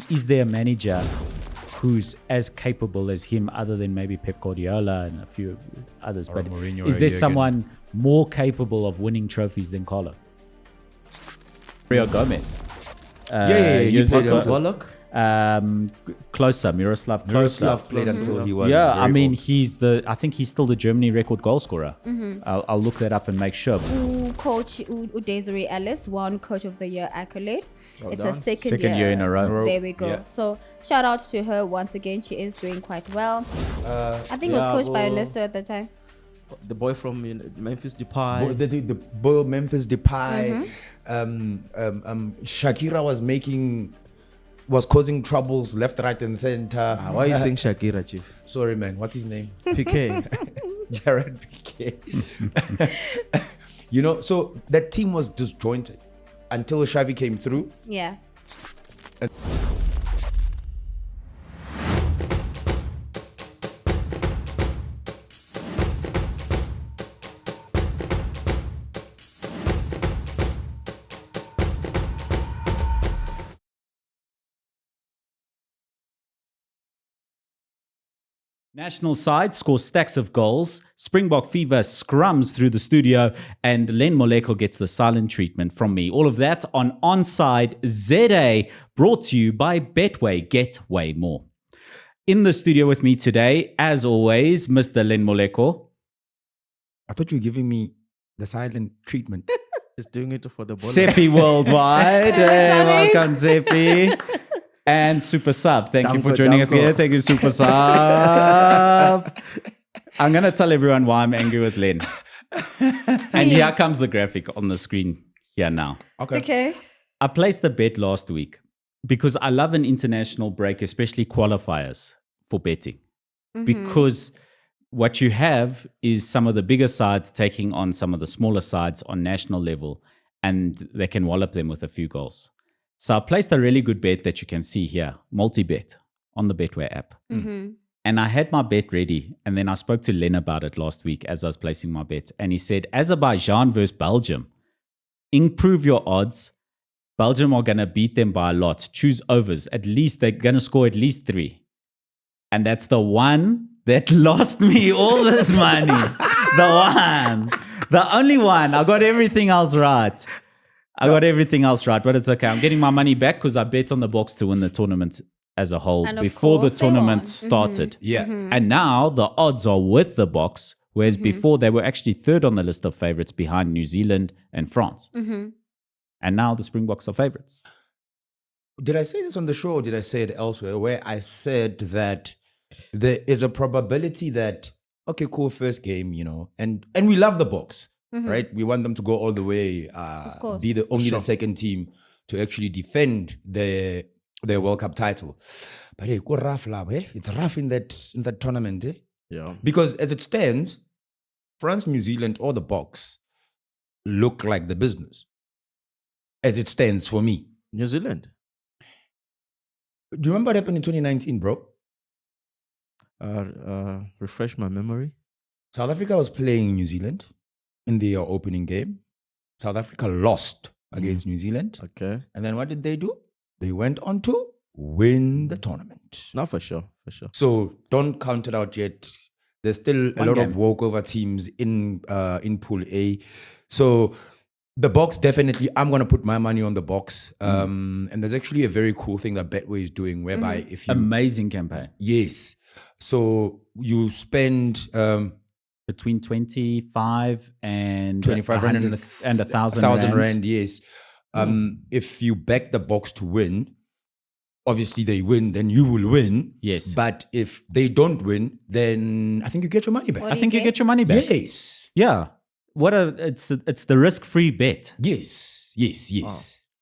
Is there a manager who's as capable as him, other than maybe Pep Guardiola and a few others? Or But Mourinho is there again. someone more capable of winning trophies than Carlo? Rio Gomez. He played Yusufa, Bollock. Miroslav Klose. Miroslav played until he was. Yeah, very I mean, old. I think he's still the Germany record goal scorer. I'll look that up and make sure. Coach Udesiree Ellis won Coach of the Year accolade. It's her second year in a row. There we go. Yeah. So shout out to her once again. She is doing quite well. I think it was coached by Ernesto at the time. The boy from Memphis Depay. The boy Memphis Depay. Shakira was causing troubles left, right, and center. Why are you saying Shakira, Chief? Sorry, man. What's his name? Piqué. Jared Piqué. So that team was disjointed until Xavi came through. Yeah. National side scores stacks of goals. Springbok fever scrums through the studio, and Len Moleko gets the silent treatment from me. All of that on ONSIDE ZA, brought to you by Betway. Get way more. In the studio with me today, as always, Mr. Len Moleko. I thought you were giving me the silent treatment. He's doing it for the ball. Seppi Worldwide. Hey, welcome, Seppi. And Super Sub. Thank you for joining us here. Thank you, Super Sub. I'm going to tell everyone why I'm angry with Len. And here comes the graphic on the screen here now. Okay. I placed a bet last week because I love an international break, especially qualifiers for betting. Because what you have is some of the bigger sides taking on some of the smaller sides on national level, and they can wallop them with a few goals. So I placed a really good bet that you can see here, multi-bet on the Betway app. And I had my bet ready. And then I spoke to Len about it last week as I was placing my bet. And he said, Azerbaijan versus Belgium, improve your odds. Belgium are going to beat them by a lot. Choose overs. At least they're going to score at least 3. And that's the one that lost me all this money. The only one. I got everything else right. But it's okay. I'm getting my money back because I bet on the box to win the tournament as a whole And of before the course they tournament won. started. Yeah. And now the odds are with the box, whereas before they were actually third on the list of favorites behind New Zealand and France. And now the Springboks are favorites. Did I say this on the show or did I say it elsewhere? Where I said that there is a probability that, okay, cool, first game, and we love the box. Right, we want them to go all the way, be the second team to actually defend their World Cup title. But hey, go rough, it's rough in that tournament, eh? Yeah. Because as it stands, France, New Zealand, or the box look like the business. As it stands for me. New Zealand. Do you remember what happened in 2019, bro? Refresh my memory. South Africa was playing New Zealand in their opening game. South Africa lost against New Zealand. Okay. And then what did they do? They went on to win the tournament. No, for sure. So don't count it out yet. There's still a lot of walkover teams in Pool A. So the box, definitely, I'm going to put my money on the box. And there's actually a very cool thing that Betway is doing whereby if you... Amazing campaign. Yes. So you spend... between 25 and 2,500 and 1,000 rand, yes. If you back the box to win, obviously they win, then you will win. Yes. But if they don't win, then I think you get your money back. What I do think you you get? get your money back. Yes. Yeah. It's the risk-free bet. Yes.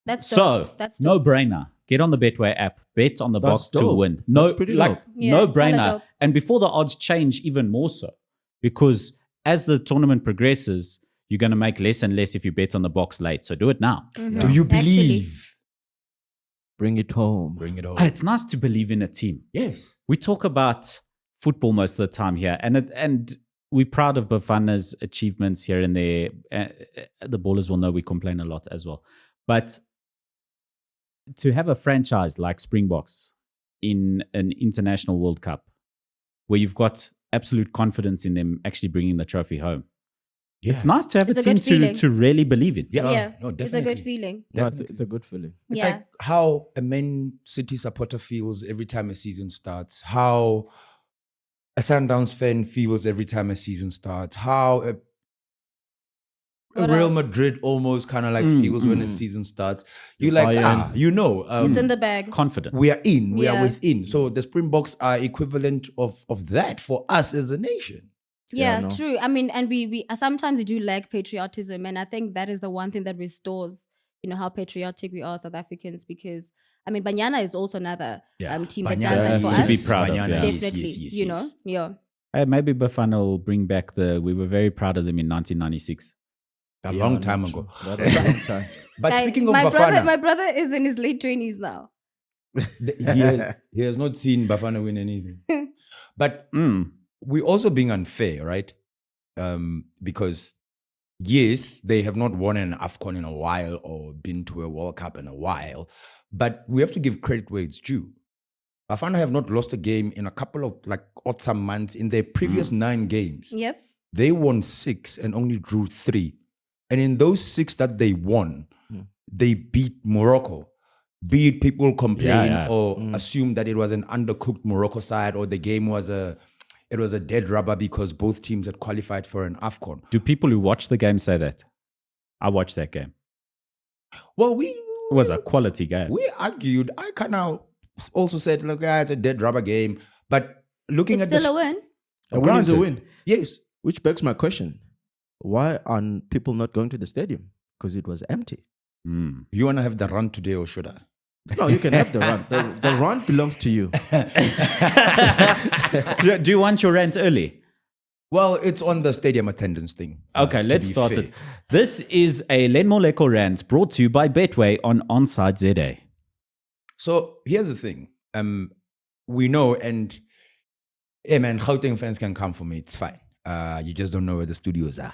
That's So, dope. That's dope. no-brainer. Get on the Betway app. Bet on the That's box to dope. win. That's pretty dope. Yeah, No-brainer. hella dope. And before the odds change even more so, because as the tournament progresses, you're going to make less and less if you bet on the box late. So do it now. Do you believe? Bring it home. Bring it on. It's nice to believe in a team. Yes. We talk about football most of the time here, and we're proud of Bafana's achievements here and there. The ballers will know we complain a lot as well. But to have a franchise like Springboks in an international World Cup where you've got absolute confidence in them actually bringing the trophy home. Yeah. It's nice to have It's a a good team feeling. to really believe in. Yeah, Yeah, no, it's a definitely. good feeling. No, it's a good feeling. It's yeah. like how a Man City supporter feels every time a season starts, how a Sundowns fan feels every time a season starts, how a What Real else? Madrid almost kind of like feels when a season starts. You're like, Bayern. It's in the bag. Confident. we are in, we are Yeah. within. So the Springboks are equivalent of that for us as a nation. Yeah, no. true. I mean, and we sometimes we do lack patriotism, and I think that is the one thing that restores, how patriotic we are, South Africans. Because I mean, Banyana is also another team that does that for To us. be proud of, Banyana, yeah. yes, Definitely, yes, yes. yeah. Hey, maybe Bafana will bring back we were very proud of them in 1996. A long time ago. That was a long time. But Guy, speaking of my Bafana, brother is in his late 20s now. he has not seen Bafana win anything. But we're also being unfair, right? Because yes, they have not won an Afcon in a while or been to a World Cup in a while, but we have to give credit where it's due. Bafana have not lost a game in a couple of some months. In their previous 9 games, Yep. they won 6 and only drew 3. And in those 6 that they won, they beat Morocco. Be it people complain or assume that it was an undercooked Morocco side or the game was a dead rubber because both teams had qualified for an Afcon. Do people who watch the game say that? I watched that game. Well, It was a quality game. we argued. I kind of also said, look, it's a dead rubber game. But looking It's at still a win. A win is a Granted. win. Yes. Which begs my question. Why are people not going to the stadium? Because it was empty. You want to have the run today or should I? No, you can have the run. The run belongs to you. Do you want your rant early? Well, it's on the stadium attendance thing. Okay, to let's be start fair. it. This is a Len Moleko rant brought to you by Betway on ONSIDE ZA. So here's the thing. We know, and hey man, Gauteng fans can come for me. It's fine. You just don't know where the studios are.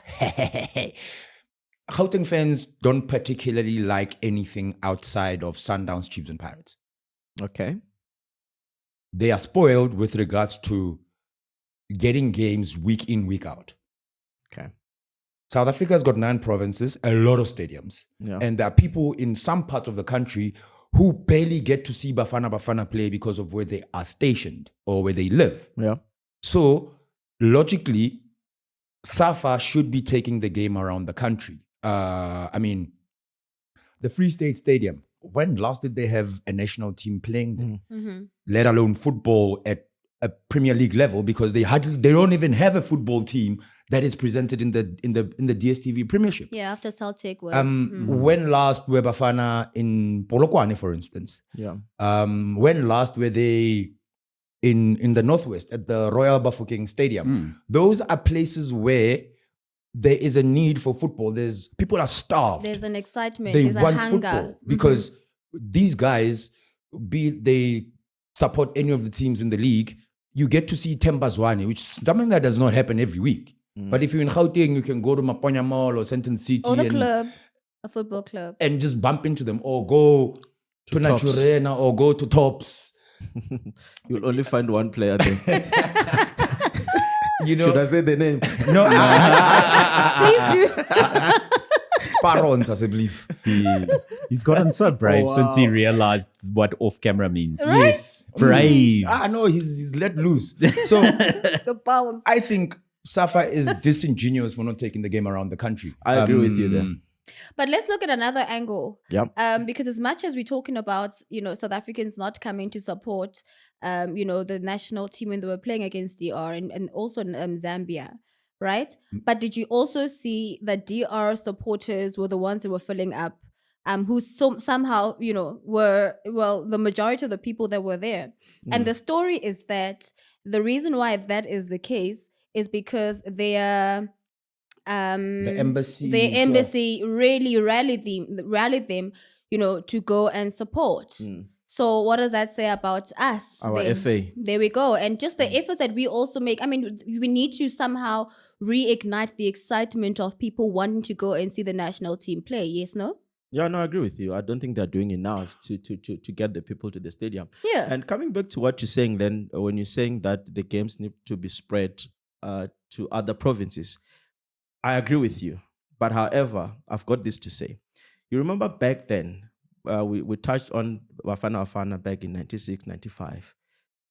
Gauteng fans don't particularly like anything outside of Sundowns, Chiefs, and Pirates. Okay. They are spoiled with regards to getting games week in, week out. Okay. South Africa's got 9 provinces, a lot of stadiums. Yeah. And there are people in some parts of the country who barely get to see Bafana play because of where they are stationed or where they live. Yeah. So logically, Safa should be taking the game around the country. I mean, the Free State Stadium, when last did they have a national team playing there? Let alone football at a Premier League level, because they don't even have a football team that is presented in the DStv Premiership. Yeah, after Celtic was. When last were Bafana in Polokwane, for instance? Yeah. When last were they in the Northwest at the Royal Bafokeng Stadium? Those are places where there is a need for football. People are starved. There's an excitement. They There's a want hunger. football because these guys, be it they support any of the teams in the league, you get to see Tembazwane, which is something that does not happen every week. But if you're in Gauteng, you can go to Maponya Mall or Sandton City Or the club, a football club. and just bump into them, or go to Tops. Naturena or go to Tops. You'll only find one player there. You know, Should I say the name? no, Please do. Sparrons, I believe. He's gotten so brave since he realized what off camera means. Yes, Brave. No, he's let loose. So The balls. I think Safa is disingenuous for not taking the game around the country. I agree with you there. But let's look at another angle. Yep. Because as much as we're talking about, South Africans not coming to support, the national team when they were playing against DR and also Zambia, right? But did you also see that DR supporters were the ones who were filling up, who somehow, the majority of the people that were there. And the story is that the reason why that is the case is because they are... The embassy. the embassy really rallied them, to go and support. So what does that say about us? Our then? FA. There we go. And just the efforts that we also make. I mean, we need to somehow reignite the excitement of people wanting to go and see the national team play. Yes, no? Yeah, no, I agree with you. I don't think they're doing enough to get the people to the stadium. Yeah. And coming back to what you're saying, then, when you're saying that the games need to be spread to other provinces, I agree with you. But however, I've got this to say. You remember back then, we touched on Bafana back in 96, 95.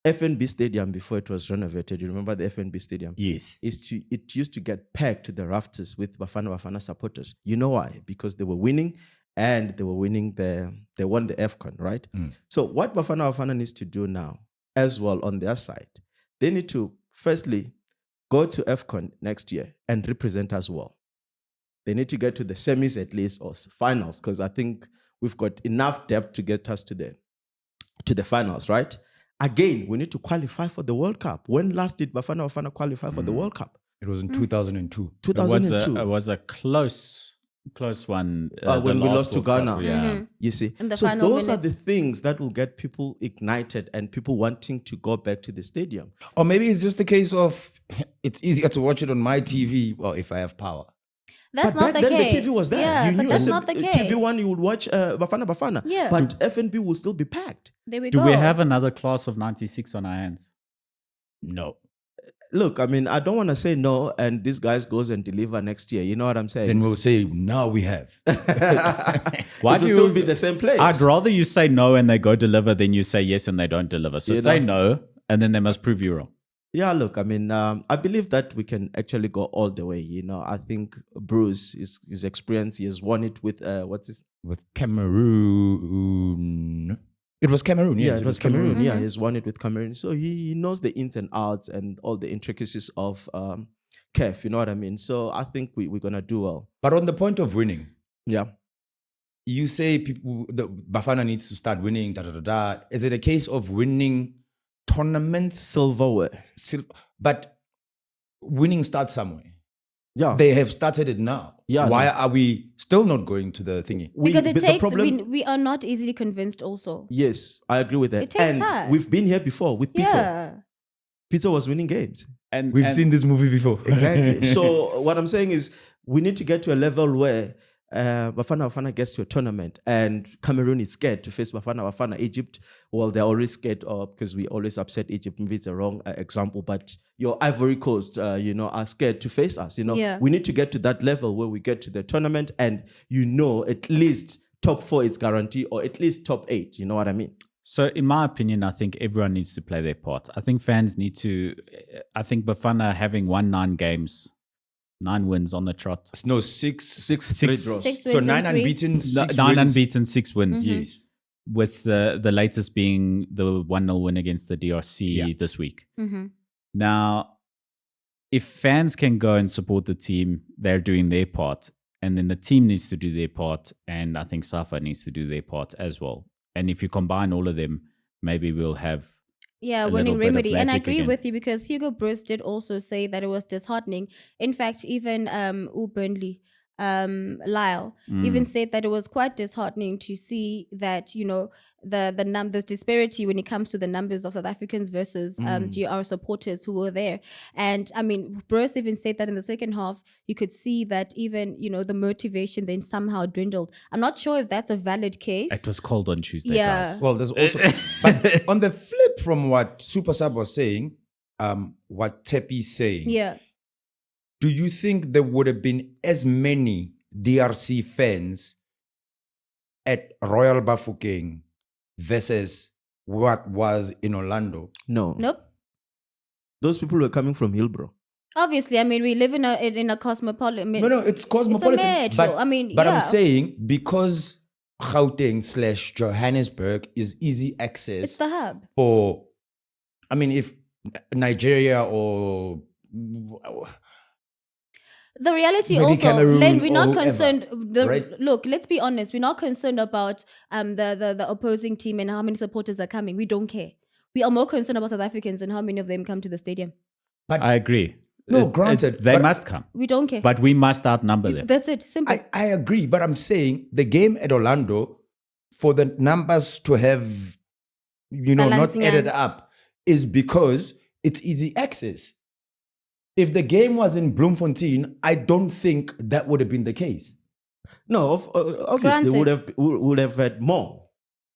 FNB Stadium, before it was renovated, you remember the FNB Stadium? Yes. It used to get packed to the rafters with Bafana supporters. You know why? Because they were winning, and they won the Afcon, right? So what Bafana needs to do now, as well on their side, they need to firstly go to Afcon next year and represent as well. They need to get to the semis at least, or finals, because I think we've got enough depth to get us to the finals, right? Again, we need to qualify for the World Cup. When last did Bafana qualify for the World Cup? It was in 2002. 2002. It was a close one. When we lost to Ghana. Yeah. You see, In the so final those are minutes. the things that will get people ignited and people wanting to go back to the stadium. Or maybe it's just a case of it's easier to watch it on my TV, well, if I have power. That's But not back the then case. the TV was there. Yeah, You but knew that's as a not the case. TV1 you would watch Bafana. Yeah. But FNB will still be packed. There we Do go. we have another class of 96 on our hands? No. Look, I mean, I don't want to say no, and this guys goes and deliver next year. You know what I'm saying? Then we'll say, now we have. Why it do will you- still be the same players. I'd rather you say no and they go deliver than you say yes and they don't deliver. So You say know? no, and then they must prove you wrong. Yeah, look, I mean, I believe that we can actually go all the way. You know, I think Bruce, his experience, he has won it with With Cameroon. It was Cameroon, yes. it was Cameroon. Mm-hmm. Yeah, he's won it with Cameroon. So he knows the ins and outs and all the intricacies of CAF. You know what I mean? So I think we're gonna do well. But on the point of winning, Yeah. you say the Bafana needs to start winning, Is it a case of winning tournaments? Silverware. But winning starts somewhere. Yeah. They have started it now. Yeah, Why no. are we still not going to the thingy? Because it the takes, problem- we are not easily convinced also. Yes, I agree with that. It takes and time. we've been here before with Peter. Yeah. Peter was winning games. And We've and seen this movie before. Exactly. So what I'm saying is we need to get to a level where Bafana gets to a tournament and Cameroon is scared to face Bafana. Egypt, well, they're always scared because we always upset Egypt. Maybe it's a wrong example, but your Ivory Coast, are scared to face us. Yeah. We need to get to that level where we get to the tournament and at least top 4 is guaranteed, or at least top 8. You know what I mean? So, in my opinion, I think everyone needs to play their part. I think fans need to. I think Bafana having won 9 games, 9 wins on the trot, No, six. 3 draws. 6 wins So 9 and 3. unbeaten, 6 9 wins. unbeaten, 6 wins. Yes. With the latest being the 1-0 win against the DRC this week. Mm-hmm. Now, if fans can go and support the team, they're doing their part, and then the team needs to do their part, and I think Safa needs to do their part as well. And if you combine all of them, maybe we'll have Yeah, a winning little bit of remedy. And I magic agree again. with you because Hugo Bruce did also say that it was disheartening. In fact, even Burnley, Lyle, even said that it was quite disheartening to see that, the numbers disparity when it comes to the numbers of South Africans versus GR supporters who were there. And I mean, Bruce even said that in the second half, you could see that even, the motivation then somehow dwindled. I'm not sure if that's a valid case. It was cold on Tuesday, Yeah. guys. Well, there's also, but on the flip from what Super Sub was saying, what Tepi's saying, Yeah. do you think there would have been as many DRC fans at Royal Bafokeng versus what was in Orlando? No. Nope. Those people were coming from Hillbrow. Obviously, I mean, we live in a cosmopolitan. No, it's cosmopolitan. metro. But, I mean, but yeah. I'm saying because Gauteng/Johannesburg is easy access It's the hub. for, I mean, if Nigeria or The reality Maybe also, Cameroon Len, we're or not whoever, concerned. right? Look, let's be honest. We're not concerned about the opposing team and how many supporters are coming. We don't care. We are more concerned about South Africans and how many of them come to the stadium. I agree. No, granted, they but- must come, We don't care. but we must outnumber them. That's it. Simple. I agree, but I'm saying the game at Orlando, for the numbers to have, not Balancing added out. up, is because it's easy access. If the game was in Bloemfontein, I don't think that would have been the case. No, obviously Granted. would have had more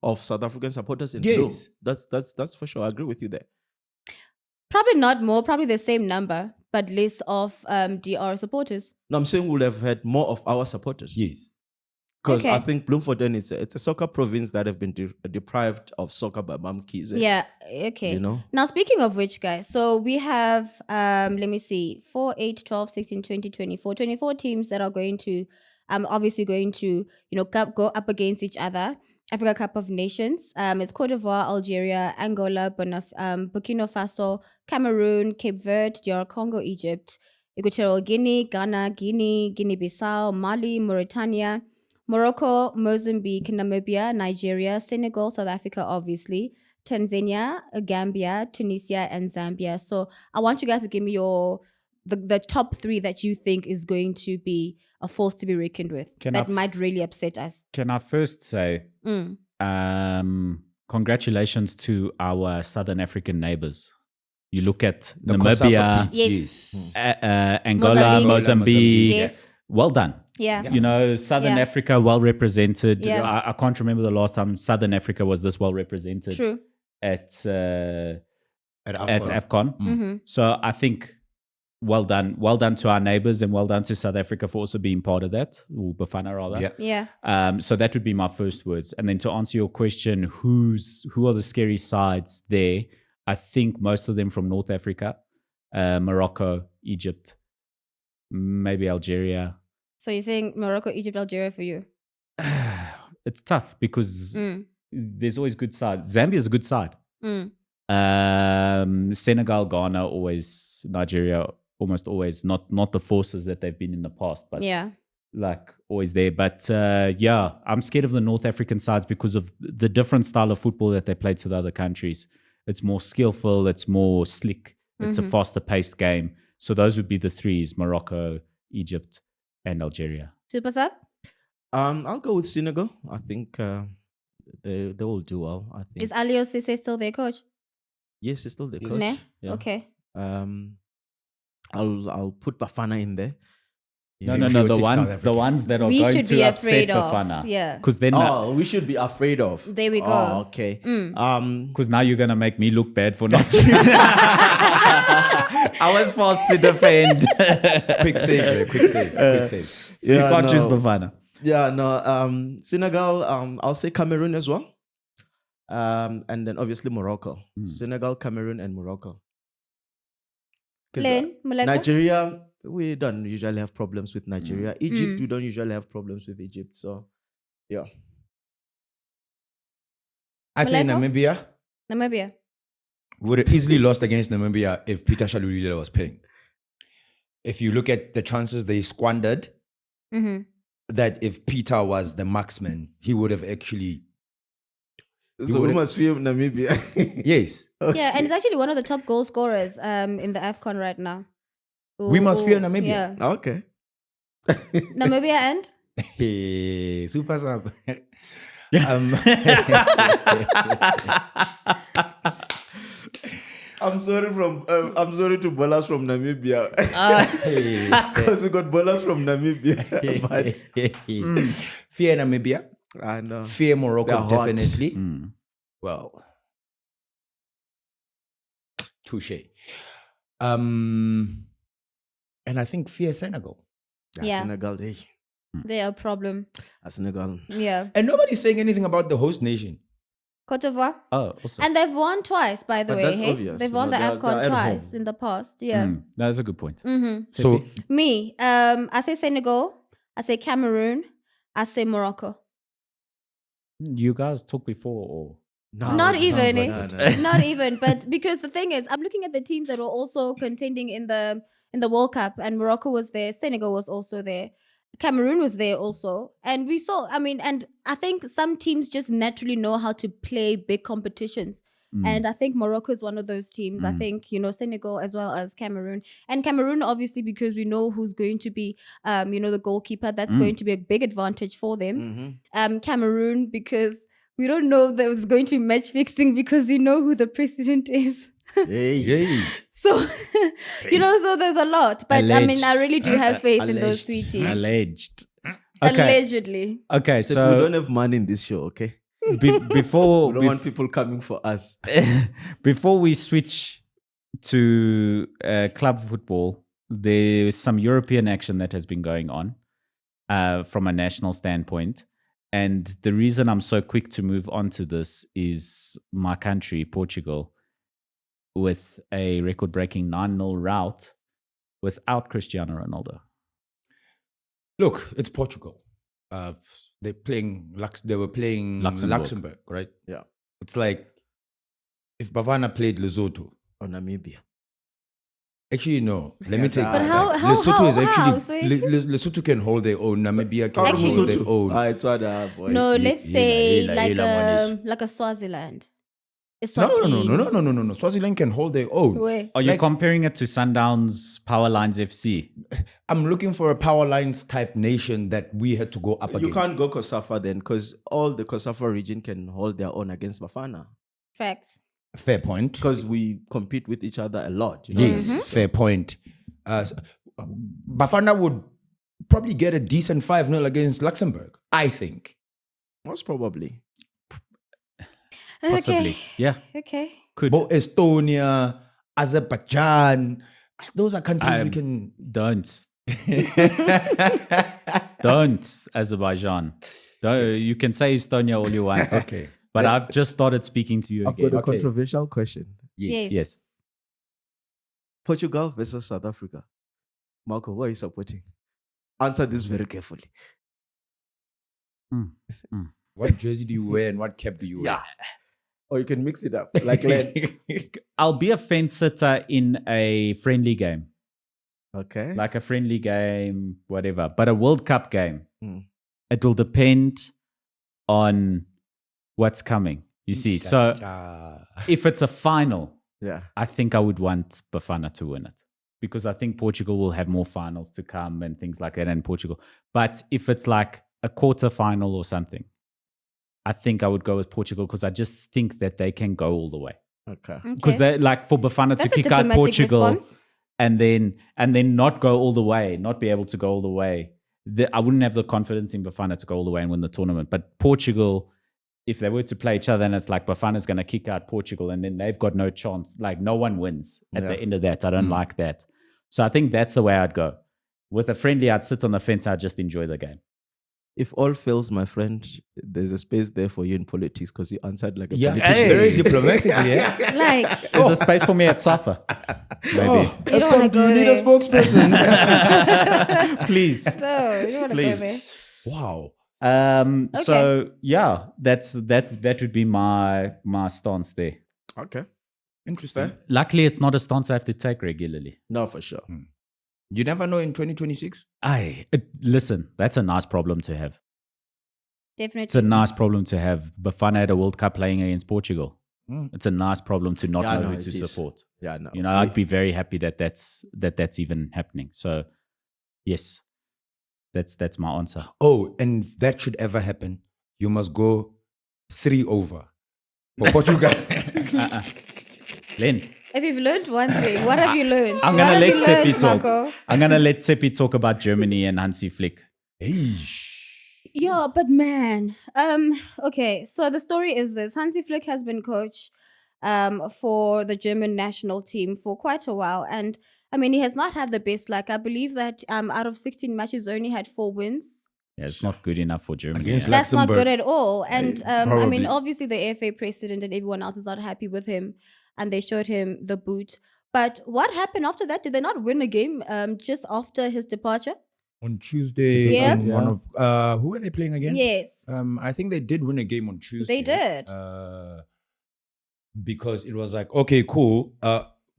of South African supporters in blue. Yes. That's for sure. I agree with you there. Probably not more, probably the same number, but less of DR supporters. No, I'm saying we'll have had more of our supporters. Yes. Because I Okay. think Bloemfontein it's a soccer province that have been deprived of soccer by Mamkies. Yeah, okay. You know? Now, speaking of which, guys, so we have, let me see, 4, 8, 12, 16, 20, 24. 24 teams that are going to, obviously going to, go up against each other. Africa Cup of Nations. It's Cote d'Ivoire, Algeria, Angola, Burkina Faso, Cameroon, Cape Verde, DR Congo, Egypt, Equatorial Guinea, Ghana, Guinea-Bissau, Mali, Mauritania, Morocco, Mozambique, Namibia, Nigeria, Senegal, South Africa, obviously, Tanzania, Gambia, Tunisia, and Zambia. So I want you guys to give me the top 3 that you think is going to be a force to be reckoned with that might really upset us. Can I first say, congratulations to our Southern African neighbors. You look at The Namibia, COSAFA Peeps, Angola, Mozambique. Yes. Well done. Yeah. You know, Southern Yeah. Africa, well represented. Yeah. I can't remember the last time Southern Africa was this well represented True. at At Afcon. Mm-hmm. So I think well done to our neighbors, and well done to South Africa for also being part of that, or Bafana rather. Yeah. Yeah. So that would be my first words. And then to answer your question, who are the scary sides there? I think most of them from North Africa, Morocco, Egypt, maybe Algeria. So you're saying Morocco, Egypt, Algeria for you? It's tough because there's always good sides. Zambia is a good side. Senegal, Ghana, always. Nigeria, almost always. Not the forces that they've been in the past, but Yeah. like always there. But yeah, I'm scared of the North African sides because of the different style of football that they play to the other countries. It's more skillful, it's more slick, it's a faster paced game. So those would be the threes: Morocco, Egypt, and Algeria. Super sub? I'll go with Senegal. I think they will do well. I think. Is Alio Cisse still their coach? Yes, it's still the coach. Nah? Yeah. Okay. I'll put Bafana in there. No, You the take ones South that are We going should to be upset afraid of. Bafana. Yeah. Because then Oh, we should be afraid of. There we go. Oh, okay. because now you're gonna make me look bad for not choosing. I was forced to defend. quick save there, quick save. So you can't choose Bafana. Yeah, no. Senegal. I'll say Cameroon as well. And then obviously Morocco. Senegal, Cameroon, and Morocco. 'Cause, Len, Maleko? Nigeria, we don't usually have problems with Nigeria. Egypt, we don't usually have problems with Egypt. So, yeah. I say Maleko? Namibia Namibia. would have easily lost against Namibia if Peter Shalulile was playing. If you look at the chances they squandered, that if Peter was the marksman, he would have actually. So we must fear Namibia. Yes. Yeah, and it's actually one of the top goal scorers in the Afcon right now. We must fear Namibia. Yeah. Okay. Namibia and? Hey, super sub. I'm sorry to ballers from Namibia. Because we got ballers from Namibia. But Fear Namibia. I know. Fear Morocco, They're hot. definitely. Well, touche. And I think fear Senegal. Yeah. Senegal, They're a problem. Senegal. Yeah. And nobody's saying anything about the host nation. Cote d'Ivoire. Oh, also. And they've won twice, by the But way. that's Hey? obvious. They've won the They're Afcon at twice home. in the past. Yeah. That's a good point. So Me, I say Senegal. I say Cameroon. I say Morocco. You guys talked before, or No, Not it even, sounds eh? like that. Not even. But because the thing is, I'm looking at the teams that were also contending in the World Cup, and Morocco was there. Senegal was also there. Cameroon was there also. And we saw, and I think some teams just naturally know how to play big competitions. And I think Morocco is one of those teams. I think, Senegal as well as Cameroon. And Cameroon, obviously, because we know who's going to be, the goalkeeper. That's going to be a big advantage for them. Cameroon, because we don't know there's going to be match fixing because we know who the president is. Hey. So, so there's a lot. But I Alleged. really do have faith in those three Alleged. teams. alleged. Allegedly. Okay, We so don't have money in this show, okay? before We don't want people coming for us. before we switch to club football, there's some European action that has been going on from a national standpoint. And the reason I'm so quick to move on to this is my country, Portugal, with a record-breaking 9-0 rout without Cristiano Ronaldo. Look, it's Portugal. They were playing Luxembourg, right? Yeah. It's like if Bafana played Lesotho. Or Namibia. Actually, no. Let me take But that how- back. how- Lesotho is how- actually how? Lesotho can hold their own. Namibia can Actually- hold their own. It's what boy. No, let's say Hela, like Hela, like a Swaziland. No. Eswatini. Swaziland can hold their own. Where? Are you Like- comparing it to Sundown's Power Lines FC? I'm looking for a power lines type nation that we had to go up against. You can't go COSAFA then, because all the COSAFA region can hold their own against Bafana. Facts. Fair point. Because we compete with each other a lot. You know? Yes, fair point. Bafana would probably get a decent 5-0 against Luxembourg, I think. Most probably. Possibly. Okay. Yeah. Okay. Could. But Estonia, Azerbaijan, those are countries we can. Don't. Don't, Azerbaijan. You can say Estonia all you want. Okay. But I've just started speaking to you I've again. got a Okay. controversial question. Yes. Yes. Portugal versus South Africa. Marco, who are you supporting? Answer this very carefully. What jersey do you wear and what cap do you wear? Or you can mix it up. Like, I'll be a fence sitter in a friendly game, okay. like a friendly game, whatever. But a World Cup game, Mm. it will depend on what's coming. You see, so if it's a final, Yeah. I think I would want Bafana to win it because I think Portugal will have more finals to come and things like that in Portugal. But if it's like a quarter final or something, I think I would go with Portugal because I just think that they can go all the way. Okay. Because they like for Bafana That's to a kick out diplomatic Portugal response. and then not go all the way, not be able to go all the way. I wouldn't have the confidence in Bafana to go all the way and win the tournament. But Portugal, if they were to play each other, and it's like Bafana's going to kick out Portugal, and then they've got no chance. Like no one wins at the end of that. I don't like that. So I think that's the way I'd go. With a friendly, I'd sit on the fence. I'd just enjoy the game. If all fails, my friend, there's a space there for you in politics because you answered like a Yeah, politician. very diplomatically. Yeah. Like, There's a space for me at Safa. Maybe. Oh, You don't wanna Eskom, do go you need a there. spokesperson? Please. no, you don't want to go Please. there. Wow. So yeah, that would be my stance there. Okay. Interesting. Luckily, it's not a stance I have to take regularly. No, for sure. You never know in 2026. Listen, that's a nice problem to have. Definitely. It's a nice problem to have. Bafana had a World Cup playing against Portugal. It's a nice problem to not Yeah, know no, who it to is. support. Yeah, no. You know, I'd be very happy that's even happening. So, yes, that's my answer. Oh, and if that should ever happen, you must go 3 over for Portugal. Len, If you've learned one thing, what have you learned? I'm What gonna have let you Seppi learned, talk. Marco? I'm gonna let Seppi talk about Germany and Hansi Flick. Yeah, but man, okay. So the story is this: Hansi Flick has been coach, for the German national team for quite a while, and I mean he has not had the best luck. I believe that out of 16 matches, only had 4 wins. Yeah, it's not good enough for Germany. Against yeah. That's not Luxembourg. good at all. And I probably. mean, obviously the FA president and everyone else is not happy with him, and they showed him the boot. But what happened after that? Did they not win a game just after his departure? On Tuesday, Yeah. who were they playing again? Yes. I think they did win a game on Tuesday. They did. Because it was like, okay, cool.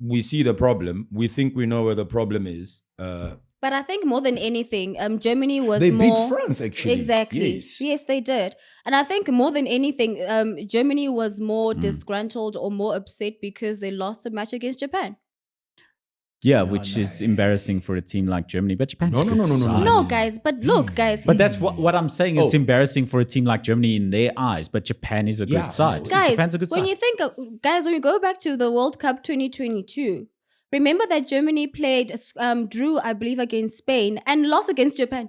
We see the problem. We think we know where the problem is. But I think more than anything, Germany was They more... beat France, actually. Exactly. Yes. Yes, they did. And I think more than anything, Germany was more disgruntled or more upset because they lost a match against Japan. Yeah, which is embarrassing for a team like Germany. But Japan's a good side. No, guys. But look, guys. But that's what I'm saying. It's embarrassing for a team like Germany in their eyes. But Japan is a good side. Guys, Japan's a good when side. you think of, guys, when you go back to the World Cup 2022, remember that Germany drew, I believe, against Spain and lost against Japan.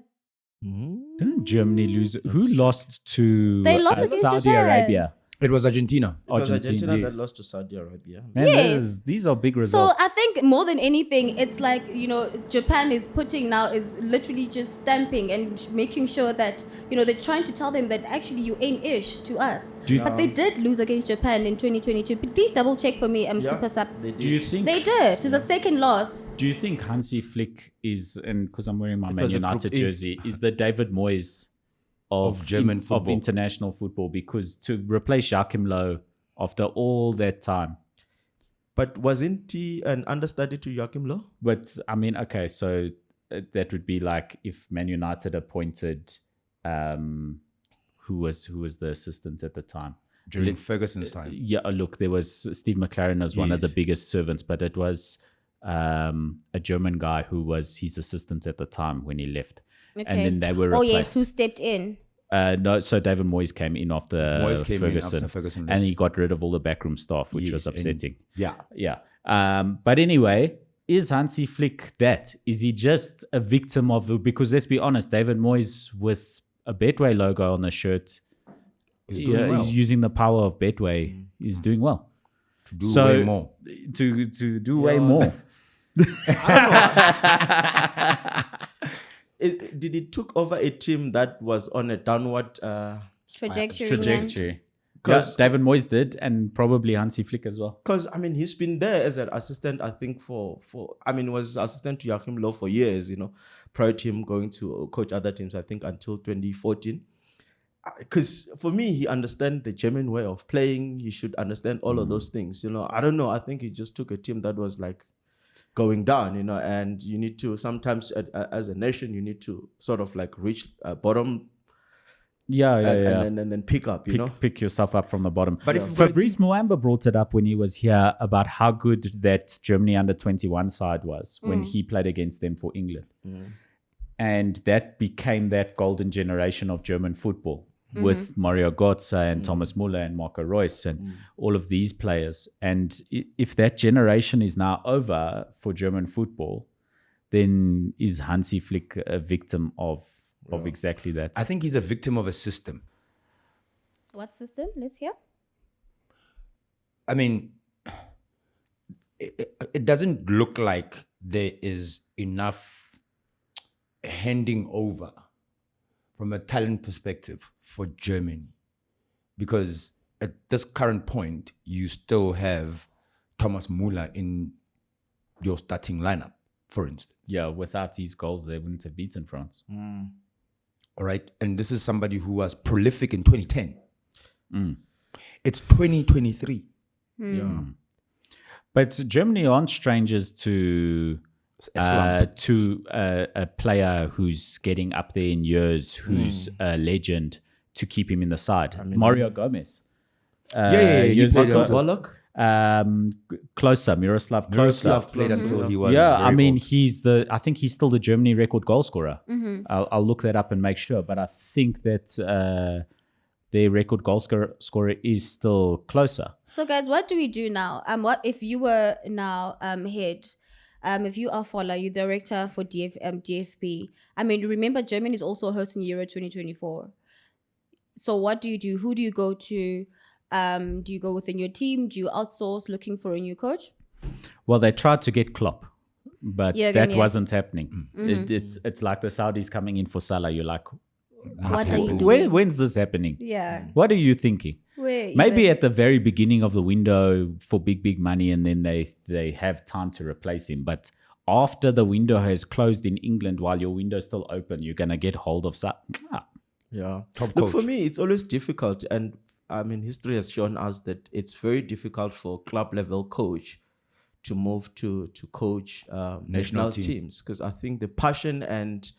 Didn't Germany lose. Who lost to They lost against Saudi Japan. Arabia? It was Argentina. It was Argentina yes. that lost to Saudi Arabia. Man, Yes. these are big So results. I think more than anything, it's like, Japan is literally just stamping and making sure that, they're trying to tell them that actually you ain't ish to us. But they did lose against Japan in 2022. But please double check for me, Super Sub. They did. Do you think? They did. It's a second loss. Do you think Hansi Flick is, and because I'm wearing my Man was a United Group E. jersey, is the David Moyes of German of football. international football? Because to replace Joachim Low after all that time. But wasn't he an understudy to Joachim Low? But I mean, okay, so that would be like if Man United appointed, who was the assistant at the time? During Ferguson's time. Yeah, look, there was Steve McLaren as one of the Yes. biggest servants, but it was a German guy who was his assistant at the time when he left. Okay. And then they were Oh, replaced. yes. Who stepped in? No, so David Moyes came in after Moyes came in Ferguson, after Ferguson and left. he got rid of all the backroom staff, which Yes, was and- upsetting. Yeah. Yeah. But anyway, is Hansi Flick that? Is he just a victim of? Because let's be honest, David Moyes with a Betway logo on the shirt, He's doing well. he's using the power of Betway. He's doing well. To do way more. To do way more. Did he took over a team that was on a downward Trajectory. Because David Moyes did, and probably Hansi Flick as well. he's been there as an assistant, I think was assistant to Joachim Low for years, prior to him going to coach other teams, I think until 2014. Because for me, he understands the German way of playing. He should understand all of those things. I don't know. I think he just took a team that was like going down, and you need to sometimes as a nation, you need to sort of like reach bottom and then pick up, Pick yourself up from the bottom. But if Fabrice Muamba brought it up when he was here about how good that Germany under 21 side was when he played against them for England. And that became that golden generation of German football with Mario Götze and Thomas Müller and Marco Reus and all of these players. And if that generation is now over for German football, then is Hansi Flick a victim of exactly that? I think he's a victim of a system. What system? Let's hear. I mean, it doesn't look like there is enough handing over from a talent perspective for Germany, because at this current point, you still have Thomas Müller in your starting lineup, for instance. Yeah, without these goals, they wouldn't have beaten France. All right. And this is somebody who was prolific in 2010. It's 2023. Yeah. But Germany aren't strangers to a player who's getting up there in years, who's a legend, to keep him in the side. Mario Gomez. He played Michael until- Bullock. Miroslav Klose. Miroslav played until he was Yeah, very I mean, old. I think he's still the Germany record goal scorer. I'll look that up and make sure, but I think that their record goal scorer is still closer. So, guys, what do we do now? What if you were now head? If you are Fola, you're director for DFB. I mean, remember Germany is also hosting Euro 2024. So, what do you do? Who do you go to? Do you go within your team? Do you outsource looking for a new coach? Well, they tried to get Klopp, but Jürgen, that wasn't happening. It's like the Saudis coming in for Salah. You're like, What are you doing? when's this happening? Yeah. What are you thinking? Where Maybe even- at the very beginning of the window for big money, and then they have time to replace him. But after the window has closed in England, while your window's still open, you're gonna get hold of Yeah. Top Look, for coach. me, it's always difficult. And I mean, history has shown us that it's very difficult for club level coach to move to coach national team. teams. Because I think the passion and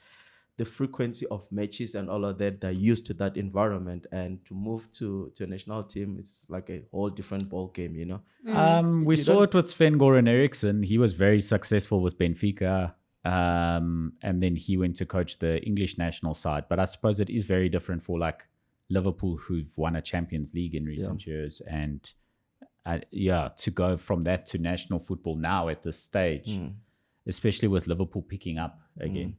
the frequency of matches and all of that, they're used to that environment. And to move to a national team is like a whole different ball game, you know? We saw it with Sven-Goran Eriksson. He was very successful with Benfica. And then he went to coach the English national side. But I suppose it is very different for like Liverpool, who've won a Champions League in recent years. And to go from that to national football now at this stage, especially with Liverpool picking up again.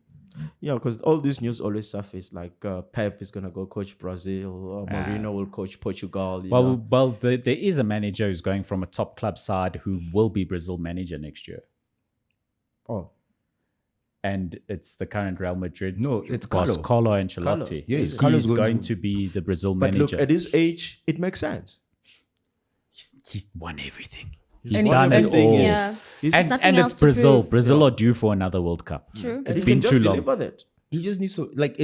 Yeah, because all this news always surface like Pep is gonna go coach Brazil, or Mourinho will coach Portugal. You know? Well, there is a manager who's going from a top club side who will be Brazil manager next year. Oh, And it's the current Real Madrid No, it's boss, Carlo. Carlo Ancelotti. Carlo. Yes, He's Carlo's going going to be the Brazil but manager. look, at his age, it makes sense. He's won everything. He's He's won done it everything. all. Yeah. He's- And, Nothing and else it's to Brazil. prove. Brazil are due for another World Cup. True. and It's he been can just too long. deliver that. He just needs to like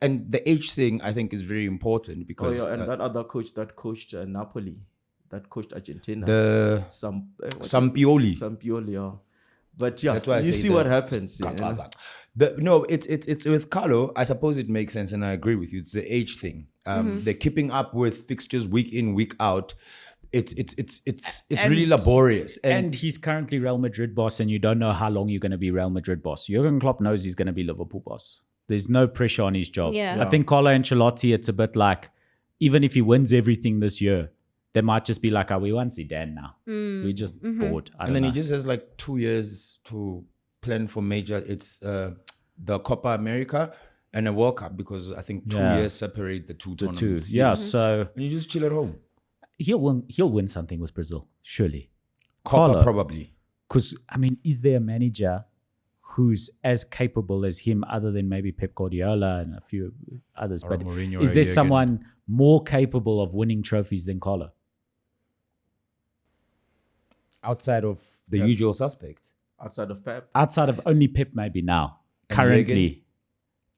and the age thing I think is very important Oh because yeah, and that other coach that coached Napoli, that coached Argentina, the Sampioli. Sampioli, yeah. But yeah, That's why I you say see the- what happens. You know? It's with Carlo. I suppose it makes sense, and I agree with you. It's the age thing. They're keeping up with fixtures week in, week out. It's really laborious. And he's currently Real Madrid boss, and you don't know how long you're going to be Real Madrid boss. Jurgen Klopp knows he's going to be Liverpool boss. There's no pressure on his job. Yeah. I think Carlo Ancelotti, it's a bit like, even if he wins everything this year, they might just be like, we want Zidane now. We're just bored. I and don't then know. he just has like 2 years to plan for major. It's the Copa America and a World Cup because I think 2 Yeah. years separate the two the two. tournaments. Yeah, so And you just chill at home. he'll win something with Brazil, surely. Copa Carlo. probably. Because, I mean, is there a manager who's as capable as him other than maybe Pep Guardiola and a few others? Or But Mourinho is right there here someone more capable of winning trophies than Carlo? Outside of the usual suspects. Outside of Pep, Outside of only Pep maybe now. And Currently,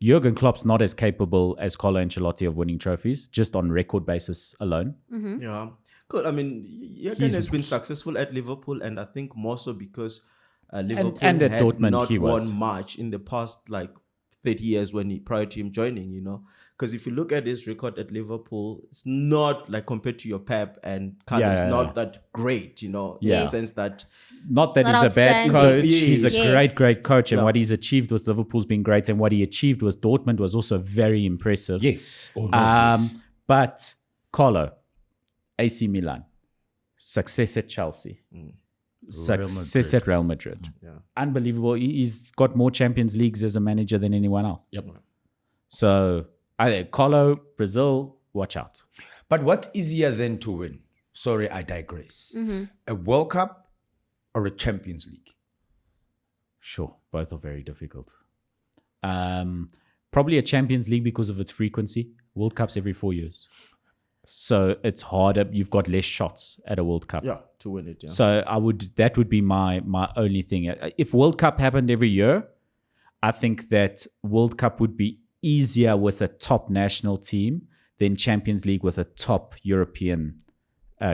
Jurgen Klopp's not as capable as Carlo Ancelotti of winning trophies, just on record basis alone. yeah, good. I mean, Jurgen has been successful at Liverpool, and I think more so because Liverpool and at had Dortmund not he was. won much in the past like 30 years prior to him joining. You know, because if you look at his record at Liverpool, it's not like compared to your Pep and Carlo, Yeah, it's yeah, not that great. You know, in Yeah. the sense that Not that It's not he's a bad outstanding. coach. He's a Yes. great coach. And Yeah. what he's achieved with Liverpool's been great. And what he achieved with Dortmund was also very impressive. Yes. Oh, no, yes. But Carlo, AC Milan, success at Chelsea, success at Real Madrid. yeah. Unbelievable. He's got more Champions Leagues as a manager than anyone else. Yep. So, Carlo, Brazil, watch out. But what's easier than to win? Sorry, I digress. A World Cup or a Champions League? Sure, both are very difficult. Probably a Champions League because of its frequency. World Cups every 4 years. So it's harder. You've got less shots at a World Cup. Yeah, to win it. Yeah. So that would be my only thing. If World Cup happened every year, I think that World Cup would be easier with a top national team than Champions League with a top European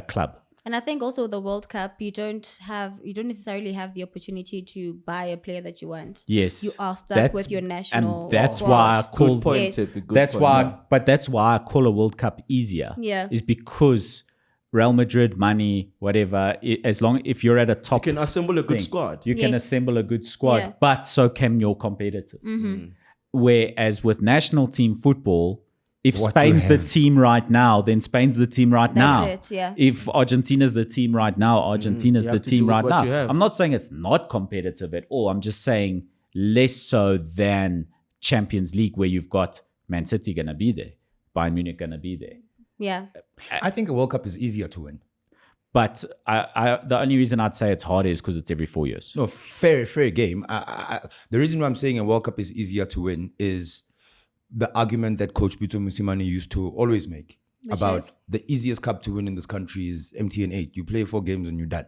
club. And I think also the World Cup, you don't necessarily have the opportunity to buy a player that you want. Yes, You are stuck That's- with your national. and that's squad. why I Good call point, Yes. Sepi, good that's point. why, but that's why I call a World Cup easier. Yeah. is because Real Madrid money, whatever. If you're at a top, You can assemble a good thing, squad. You can Yes. assemble a good squad, Yeah. but so can your competitors. Whereas with national team football, if What you Spain's the have. team right now, then Spain's the team right now. That's it, yeah. If Argentina's the team right now, Argentina's You the have to team do with right what now. you have. I'm not saying it's not competitive at all. I'm just saying less so than Champions League, where you've got Man City going to be there, Bayern Munich going to be there. Yeah. I think a World Cup is easier to win. But the only reason I'd say it's harder is because it's every 4 years. No, fair game. The reason why I'm saying a World Cup is easier to win is the argument that Coach Bito Musimani used to always make about is? the easiest cup to win in this country is MTN 8. You play 4 games and you're done.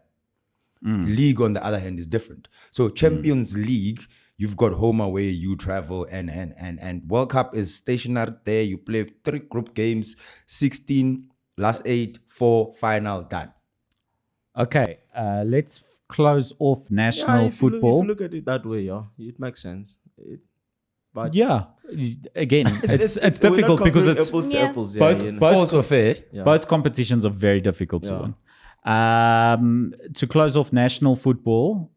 League, on the other hand, is different. So Champions League, you've got home away, you travel, and World Cup is stationary there. You play 3 group games, 16, last 8, 4, final, done. Okay, let's close off national if you football. look at it that way, yeah, it makes sense. But Yeah, again, it's we're not difficult because comparing it's apples to Yeah. apples. both Also fair. Yeah. both competitions are very difficult to Yeah. win. To close off national football,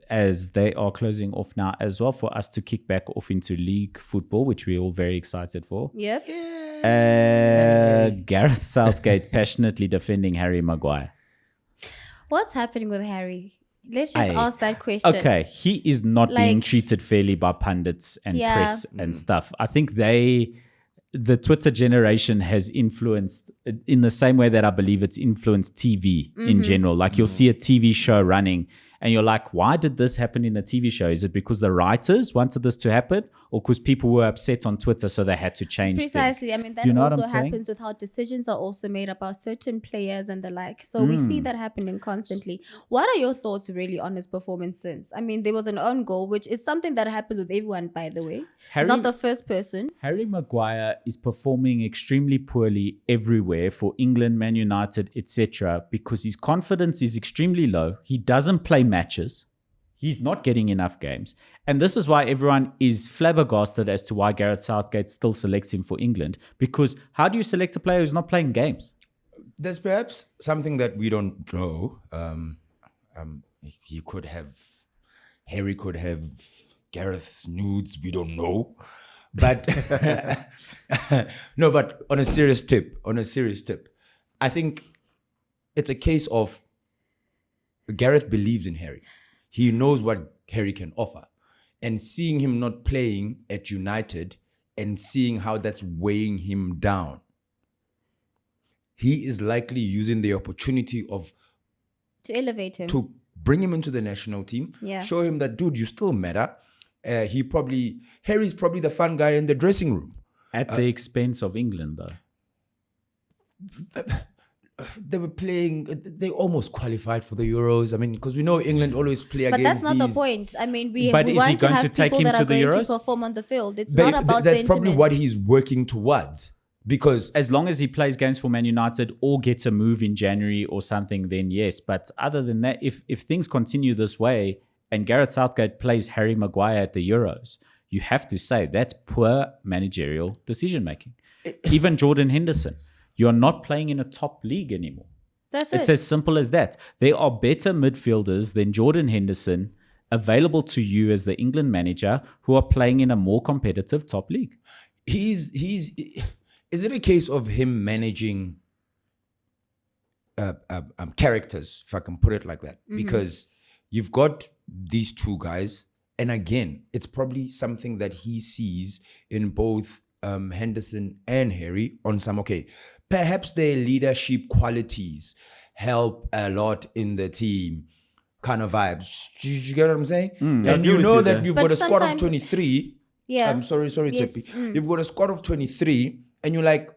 as they are closing off now as well, for us to kick back off into league football, which we're all very excited for. Yep. Gareth Southgate passionately defending Harry Maguire. What's happening with Harry? Let's just Aye. ask that question. Okay, he is not being Like- treated fairly by pundits and Yeah. press and stuff. I think the Twitter generation has influenced in the same way that I believe it's influenced TV in general. Like you'll see a TV show running and you're like, why did this happen in the TV show? Is it because the writers wanted this to happen or because people were upset on Twitter so they had to change things? Precisely. I mean, that Do you know what also I'm saying? happens with how decisions are also made about certain players and the like. So we see that happening constantly. What are your thoughts really on his performance since? I mean, there was an own goal, which is something that happens with everyone, by the way. He's not the first person. Harry Maguire is performing extremely poorly everywhere for England, Man United, etc. because his confidence is extremely low. He doesn't play matches. He's not getting enough games. And this is why everyone is flabbergasted as to why Gareth Southgate still selects him for England. Because how do you select a player who's not playing games? There's perhaps something that we don't know. Harry could have Gareth's nudes. We don't know. But no, but on a serious tip, I think it's a case of Gareth believes in Harry. He knows what Harry can offer. And seeing him not playing at United and seeing how that's weighing him down, he is likely using the opportunity To elevate him. to bring him into the national team, Yeah. show him that, dude, you still matter. Harry's probably the fun guy in the dressing room. At the expense of England, though. They were playing, they almost qualified for the Euros. I mean, because we know England always play But against that's not the these- point. I mean, we But is he want to going to have take people him that to are the going Euros? to perform on the field. It's They- not about that's probably sentiment. what he's working towards. Because As long as he plays games for Man United or gets a move in January or something, then yes. But other than that, if things continue this way and Gareth Southgate plays Harry Maguire at the Euros, you have to say that's poor managerial decision-making. Even Jordan Henderson, you're not playing in a top league anymore. That's It's it. as simple as that. There are better midfielders than Jordan Henderson available to you as the England manager who are playing in a more competitive top league. is it a case of him managing characters, if I can put it like that? Because you've got these two guys, and again, it's probably something that he sees in both Henderson and Harry on some, okay, perhaps their leadership qualities help a lot in the team kind of vibes. You get what I'm saying? I And agree you with know you that there. you've But got a squad of sometimes- 23. Yeah. I'm sorry, Yes. Tsepi. You've got a squad of 23, and you're like,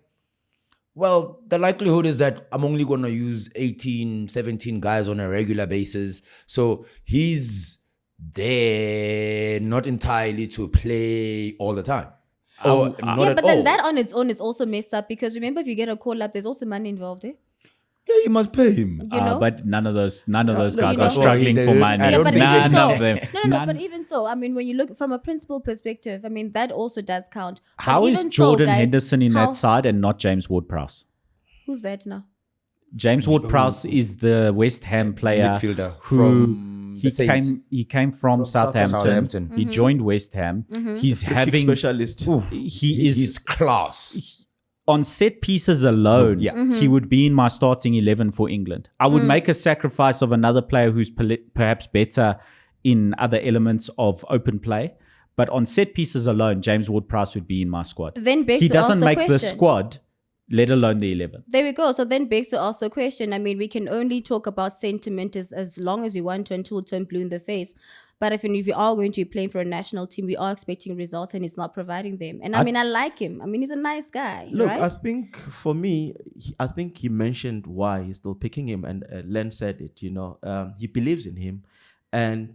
well, the likelihood is that I'm only going to use 18, 17 guys on a regular basis. So he's there not entirely to play all the time. Or not Yeah, at but then all. that on its own is also messed up because remember, if you get a call up, there's also money involved. Yeah, you must pay him. You know? But none of those look, guys you are know- struggling They for don't- money. I Yeah, don't but think even they- so, None of them. no, None. but even so, I mean, when you look from a principal perspective, I mean, that also does count. But How is even so, Jordan guys, Henderson in how- that side and not James Ward-Prowse? Who's that now? James Ward-Prowse is the West Ham player Midfielder who from he the Saints. came from From Southampton. Southampton. Mm-hmm. He joined West Ham. He's Kick having specialist. He's class. on set pieces alone, Yeah. Mm-hmm. he would be in my starting 11 for England. I would make a sacrifice of another player who's perhaps better in other elements of open play. But on set pieces alone, James Ward-Prowse would be in my squad. Then begs He to ask doesn't the make the question. squad, let alone the 11. There we go. So then begs to ask the question. I mean, we can only talk about sentiment as long as you want to until turn blue in the face. But if you are going to be playing for a national team, we are expecting results and he's not providing them. And I mean, I like him. I mean, he's a nice guy, Look, right? I think for me, I think he mentioned why he's still picking him, and Len said it. He believes in him, and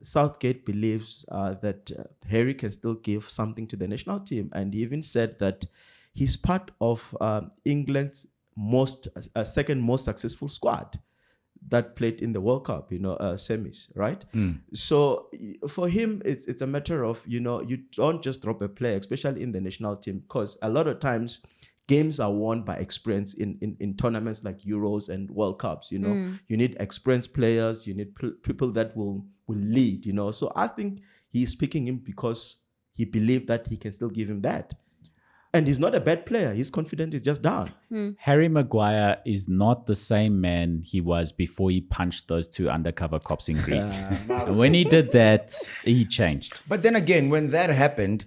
Southgate believes that Harry can still give something to the national team, and he even said that he's part of England's second most successful squad that played in the World Cup, semis, right? So for him, it's a matter of, you don't just drop a player, especially in the national team, because a lot of times games are won by experience in tournaments like Euros and World Cups. You need experienced players, you need people that will lead. So I think he's picking him because he believed that he can still give him that. And he's not a bad player. His confidence is just down. Harry Maguire is not the same man he was before he punched those two undercover cops in Greece. And when he did that, he changed. But then again, when that happened,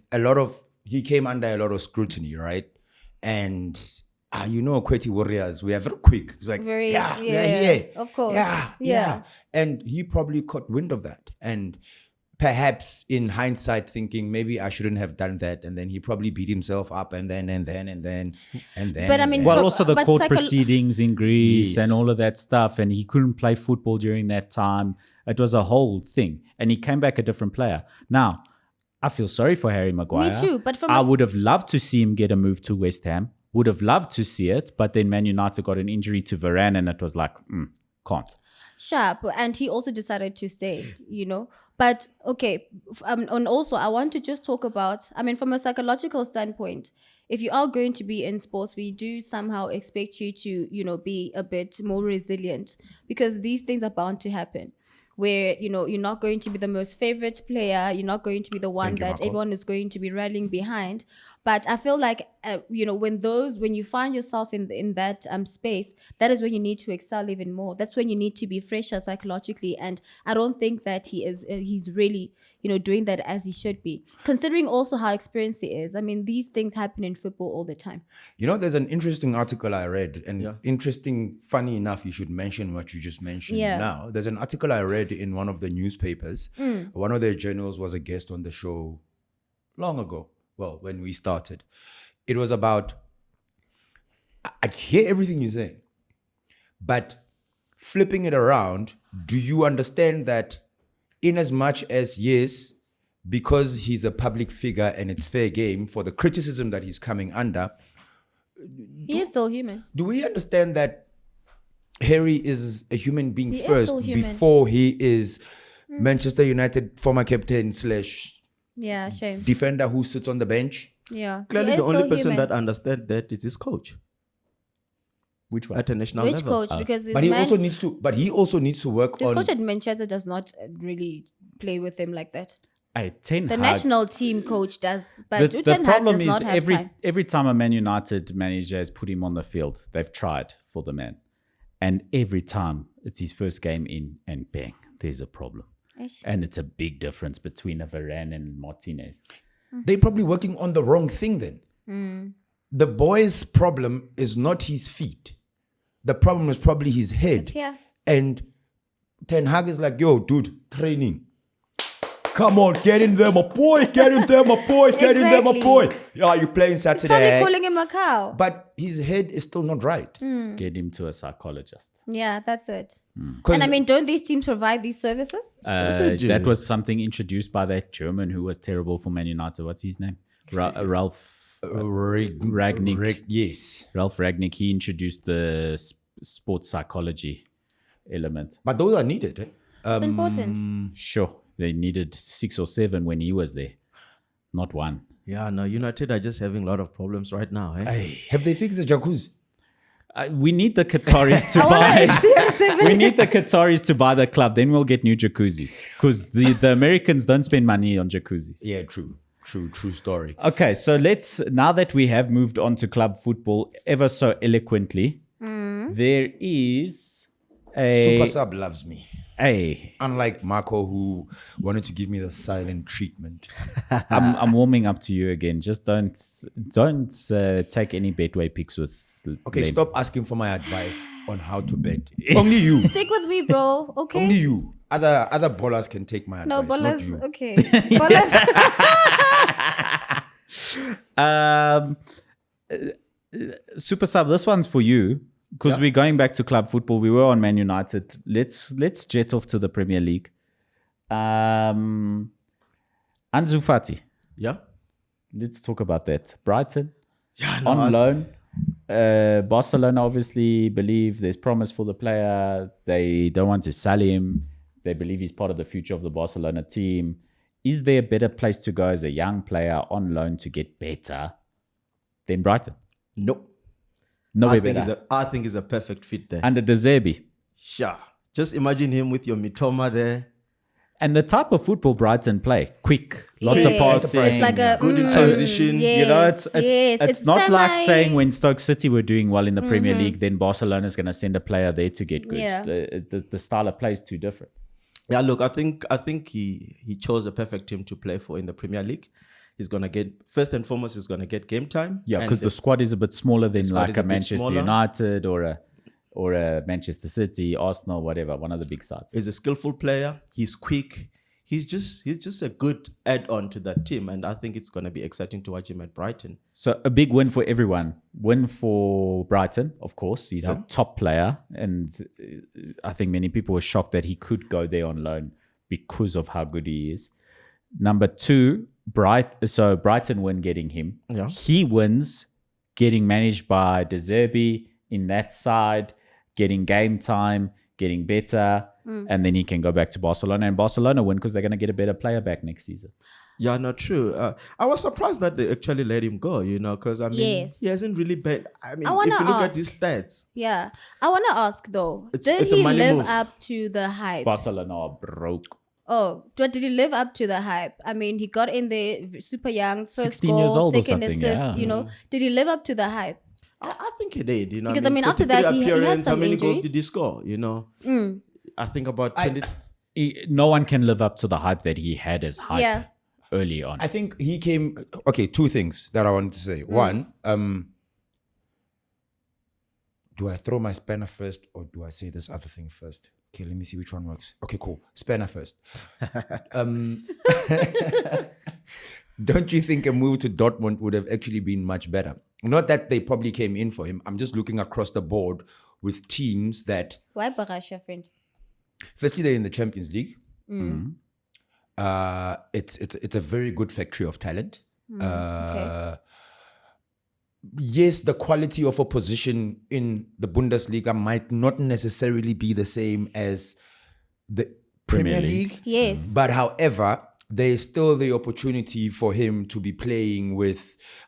he came under a lot of scrutiny, right? And Kweti Warriors, we are very quick. It's like, of course. Yeah. And he probably caught wind of that. And perhaps in hindsight thinking, maybe I shouldn't have done that. And then he probably beat himself up and then. But I mean, Well, also the court proceedings in Greece and all of that stuff. And he couldn't play football during that time. It was a whole thing. And he came back a different player. Now, I feel sorry for Harry Maguire. Me too. But I would have loved to see him get a move to West Ham. Would have loved to see it. But then Man United got an injury to Varane and it was like, can't. Sharp. And he also decided to stay, But okay, and also I want to just talk about, from a psychological standpoint, if you are going to be in sports, we do somehow expect you to, be a bit more resilient because these things are bound to happen. Where, you're not going to be the most favorite player. You're not going to be the one that everyone is going to be rallying behind. But I feel like, when you find yourself in that space, that is when you need to excel even more. That's when you need to be fresher psychologically. And I don't think that he's really, doing that as he should be. Considering also how experienced he is. These things happen in football all the time. There's an interesting article I read and funny enough, you should mention what you just mentioned now. There's an article I read in one of the newspapers. One of their journals was a guest on the show long ago. Well, when we started, it was about, I hear everything you're saying, but flipping it around, do you understand that in as much as, yes, because he's a public figure and it's fair game for the criticism that he's coming under, he is still human. Do we understand that Harry is a human being He is first still human. before he is Manchester United former captain / shame. defender who sits on the bench? Yeah. Clearly, He the is only still person human. that understands that is his coach Which one? at a national Which level. coach? Because But he also needs to work his on. coach at Manchester does not really play with him like that. Ten The Hag. national team coach does, but The Ten Hag problem does is not have time. every time a Man United manager has put him on the field, they've tried for the man. And every time it's his first game in and bang, there's a problem. And it's a big difference between a Varane and Martinez. They're probably working on the wrong thing then. The boy's problem is not his feet. The problem is probably his head. It's here. And Ten Hag is like, yo, dude, training. Come on, get in there, my boy. Get in there, my boy. Get in there, my boy. Yeah, you playing He's Saturday. probably calling him a cow. But his head is still not right. Get him to a psychologist. Yeah, that's it. 'Cause- And don't these teams provide these services? That was something introduced by that German who was terrible for Man United. What's his name? Ralph Ragnick. Yes. Ralph Ragnick. He introduced the sports psychology element. But those are needed. Eh? It's important. Sure, they needed 6 or 7 when he was there, not 1. Yeah, no, United are just having a lot of problems right now. Have they fixed the jacuzzi? We need the Qataris to I wanna buy. CR7. We need the Qataris to buy the club. Then we'll get new jacuzzis because the Americans don't spend money on jacuzzis. Yeah, true story. Okay, so now that we have moved on to club football ever so eloquently, there is Super Sub loves me. a. Unlike Marco, who wanted to give me the silent treatment. I'm warming up to you again. Just don't take any Betway picks with. Okay, Len. stop asking for my advice on how to bet. Only you. Stick with me, bro. Okay. Only you. Other ballers can take my advice. No, not ballers. you. Okay. Ballers. Super Sub, this one's for you because we're going back to club football. We were on Man United. Let's jet off to the Premier League. Ansu Fati. Yeah. Let's talk about that. Brighton Yeah, no, on loan. Barcelona obviously believe there's promise for the player. They don't want to sell him. They believe he's part of the future of the Barcelona team. Is there a better place to go as a young player on loan to get better than Brighton? Nope. Nowhere I think better. I think he's a perfect fit there. Under De Zerbi. Sure. Just imagine him with your Mitoma there. And the type of football Brighton play, quick, lots of Yes. passing. It's like a Good in transition. Yes, You know, it's yes. not like semi- saying when Stoke City were doing well in the Premier League, then Barcelona's going to send a player there to get goods. Yeah. The style of play is too different. Yeah, look, I think he chose a perfect team to play for in the Premier League. He's gonna get, first and foremost, he's gonna get game time. Yeah, And because the squad is a bit smaller than squad like is a a bit Manchester smaller. United or a Manchester City, Arsenal, whatever, one of the big sides. he's a skillful player. He's quick. He's just a good add-on to that team, and I think it's gonna be exciting to watch him at Brighton. So a big win for everyone. Win for Brighton, of course. He's Yeah. a top player, and I think many people were shocked that he could go there on loan because of how good he is. Number two, Brighton win getting him. Yeah. He wins getting managed by De Zerbi in that side, getting game time, getting better, and then he can go back to Barcelona. And Barcelona win because they're going to get a better player back next season. Yeah, not true. I was surprised that they actually let him go, because I mean, Yes. he hasn't really been. I mean, I wanna if you look at ask. his stats, Yeah. I want to ask though, It's did a he money live move. up to the hype? Barcelona are broke. Oh, did he live up to the hype? I mean, he got in there super young, first 16 goal, years old or second something, assist, yeah. Did he live up to the hype? I think he did. Because, I mean, after that, 43 he had appearance, how some many goals injuries. did he score? I think about 20. No one can live up to the hype that he had as hype Yeah. early on. I think he came. Okay, two things that I wanted to say. One, do I throw my spanner first or do I say this other thing first? Okay, let me see which one works. Okay, cool. Spanner first. Don't you think a move to Dortmund would have actually been much better? Not that they probably came in for him. I'm just looking across the board with teams that, Why Barasha, friend? firstly, they're in the Champions League. It's a very good factory of talent. Okay. Yes, the quality of opposition in the Bundesliga might not necessarily be the same as the Premier League. Yes. But however, there is still the opportunity for him to be playing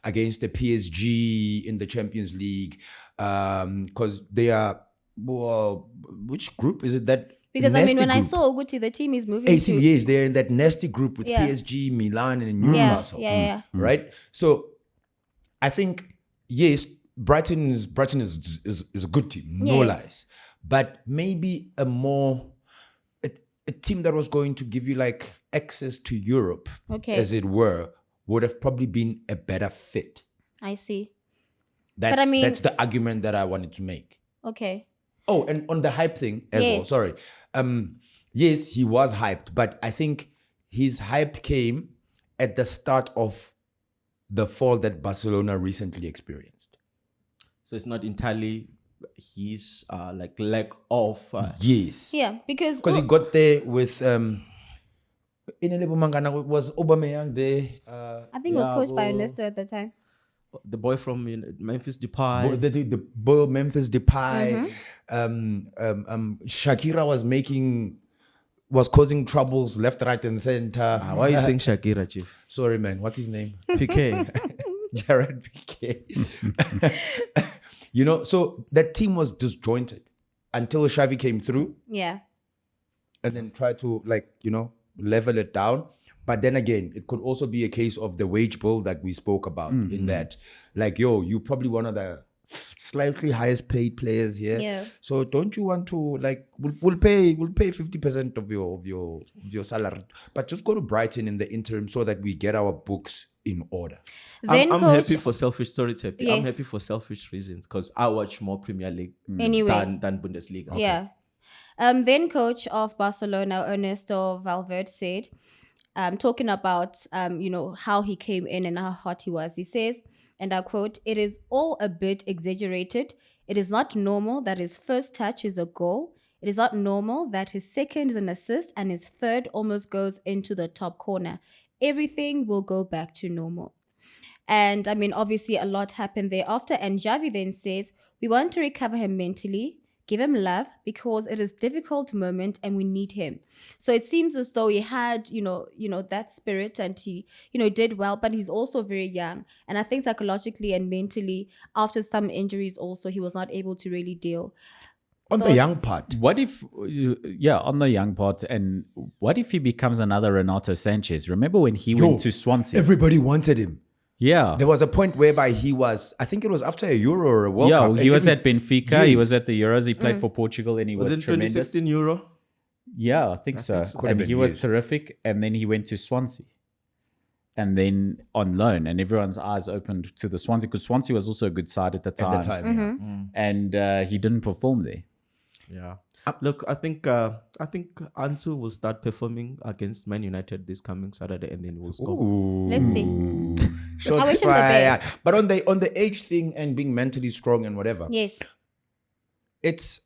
against the PSG in the Champions League, because they are, which group is it that? Because I mean, nasty when I group? saw Uguti, the team is moving AC, to. yes, they're in that nasty group with Yeah. PSG, Milan, and Yeah, Newcastle. yeah. Right? So I think, yes, Brighton is a good team, no Yes. lies. But maybe a team that was going to give you like access to Europe, Okay. as it were, would have probably been a better fit. I see. That's, I mean- that's the argument that I wanted to make. Okay. Oh, and on the hype thing as well, Yes. sorry. Yes, he was hyped, but I think his hype came at the start of the fall that Barcelona recently experienced. So it's not entirely his lack of. Yes. Yeah, because Because he got there with Inelebo Mangana, was Aubameyang there. I think it was coached by well, Ernesto at the time. The boy from Memphis Depay. The boy Memphis Depay. Shakira was causing troubles left, right, and center. Why are you saying Shakira, Chief? Sorry, man. What's his name? PK. Jared Piqué. So that team was disjointed until Xavi came through Yeah. and then tried to level it down. But then again, it could also be a case of the wage bill that we spoke about in that, you're probably one of the slightly highest paid players here. Yeah. So don't you want to we'll pay 50% of your salary, but just go to Brighton in the interim so that we get our books in order. Then I'm coach, happy for selfish I'm Yes. happy for selfish reasons because I watch more Premier League Anyway. than Bundesliga. Yeah. Then coach of Barcelona, Ernesto Valverde, said, talking about how he came in and how hot he was. He says, and I quote, "It is all a bit exaggerated. It is not normal that his first touch is a goal. It is not normal that his second is an assist and his third almost goes into the top corner. Everything will go back to normal." And I mean, obviously a lot happened thereafter. And Xavi then says, "We want to recover him mentally, give him love, because it is a difficult moment and we need him." So it seems as though he had, that spirit and he, did well, but he's also very young. And I think psychologically and mentally, after some injuries also, he was not able to really deal. On the Thoughts? young part. What if, on the young part, and what if he becomes another Renato Sanchez? Remember when he went to Swansea? Everybody wanted him. Yeah. There was a point whereby he was, I think it was after a Euro or a World Cup. Yeah, he was at Benfica. Yes. He was at the Euros. He played for Portugal, and he was Was it tremendous. 2016 Euro? Yeah, I think so. so. Could have And been, he was yes. terrific. And then he went to Swansea. And then on loan, and everyone's eyes opened to the Swansea, because Swansea was also a good side at the time. At the time, And he didn't perform there. Yeah. Look, I think Ansu will start performing against Man United this coming Saturday, and then we'll score. Let's see. I Shots wish him the fired. best. But on the age thing and being mentally strong and whatever, Yes.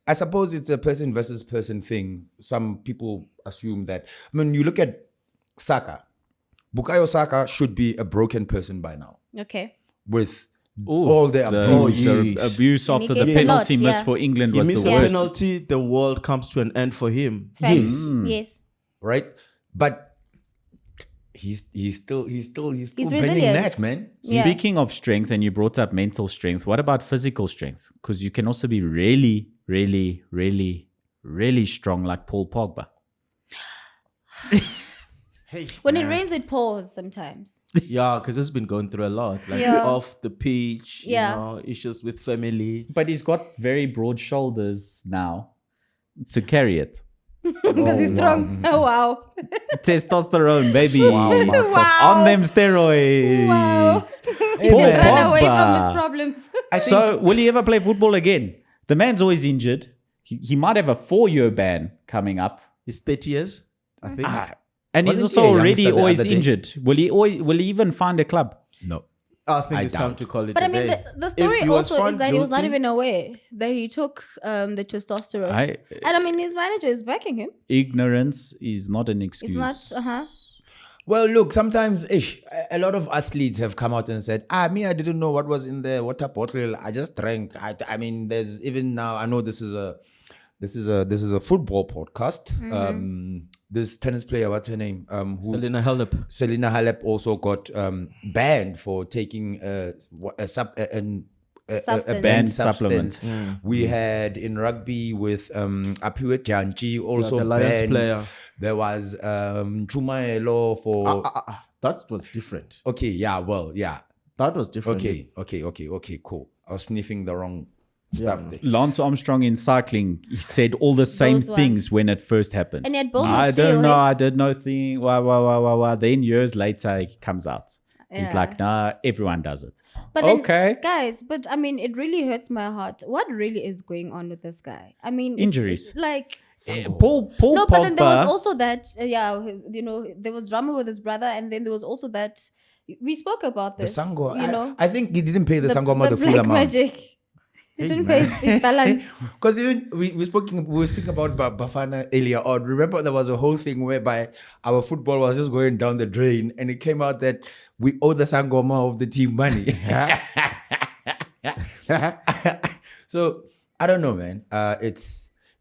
I suppose it's a person versus person thing. Some people assume that. I mean, you look at Saka. Bukayo Saka should be a broken person by now. Okay. With all the abuse. the abuse And he after the gets a lot, penalty missed yeah. for England He was missed the a worst. penalty, the world comes to an end for him. Facts. Yes. Yes. Right? But he's still bending resilient. that, man. Yeah. Speaking of strength, and you brought up mental strength, what about physical strength? Because you can also be really, really, really, really strong like Paul Pogba. Hey, When it rains, it pours sometimes. yeah, because he's been going through a lot, like Yeah. off the pitch, Yeah. you know, issues with family. But he's got very broad shoulders now to carry it. Because he's strong. Oh, wow. Testosterone, baby. Wow. On them steroids. Wow. Paul Run away from his Pogba. problems. So, will he ever play football again? The man's always injured. He might have a 4-year ban coming up. He's 30 years, I think. And he's Wasn't also he a already youngster the always other day? injured. Will he even find a club? No. I think I it's time doubt. to call it But a I mean, day. the If story he was also is found that he was not guilty- even aware that he took the testosterone. And I mean, his manager is backing him. Ignorance is not an excuse. It's not, Well, look, sometimes a lot of athletes have come out and said, me, I didn't know what was in the water bottle. I just drank. I mean, there's even now, I know this is a football podcast. This tennis player, what's her name? Selena Halep. Selena Halep also got banned for taking a Substance. banned Supplement. substance. We had in rugby with Apiwe Janji also the Lions banned. player. There was Chumaelo for That was different. okay, yeah, well, yeah. That was different. Okay, cool. I was sniffing the wrong stuff there. Lance Armstrong in cycling, he said all the same Those things ones. when it first happened. And he had balls of I steel, don't know. hey? I did nothing. Wow. Then years later, he comes out. He's Yeah. like, nah, everyone does it. But then, Okay. guys, but I mean, it really hurts my heart. What really is going on with this guy? I mean, Injuries. Like, Paul no, but then there was Pogba- also that, there was drama with his brother, and then there was also that. We spoke about The this. Sango, you know, I think he didn't pay the Sangoma the full black amount. magic. He didn't pay his balance. Because even we were speaking about Bafana earlier on. Remember, there was a whole thing whereby our football was just going down the drain, and it came out that we owe the Sangoma of the team money. So I don't know, man.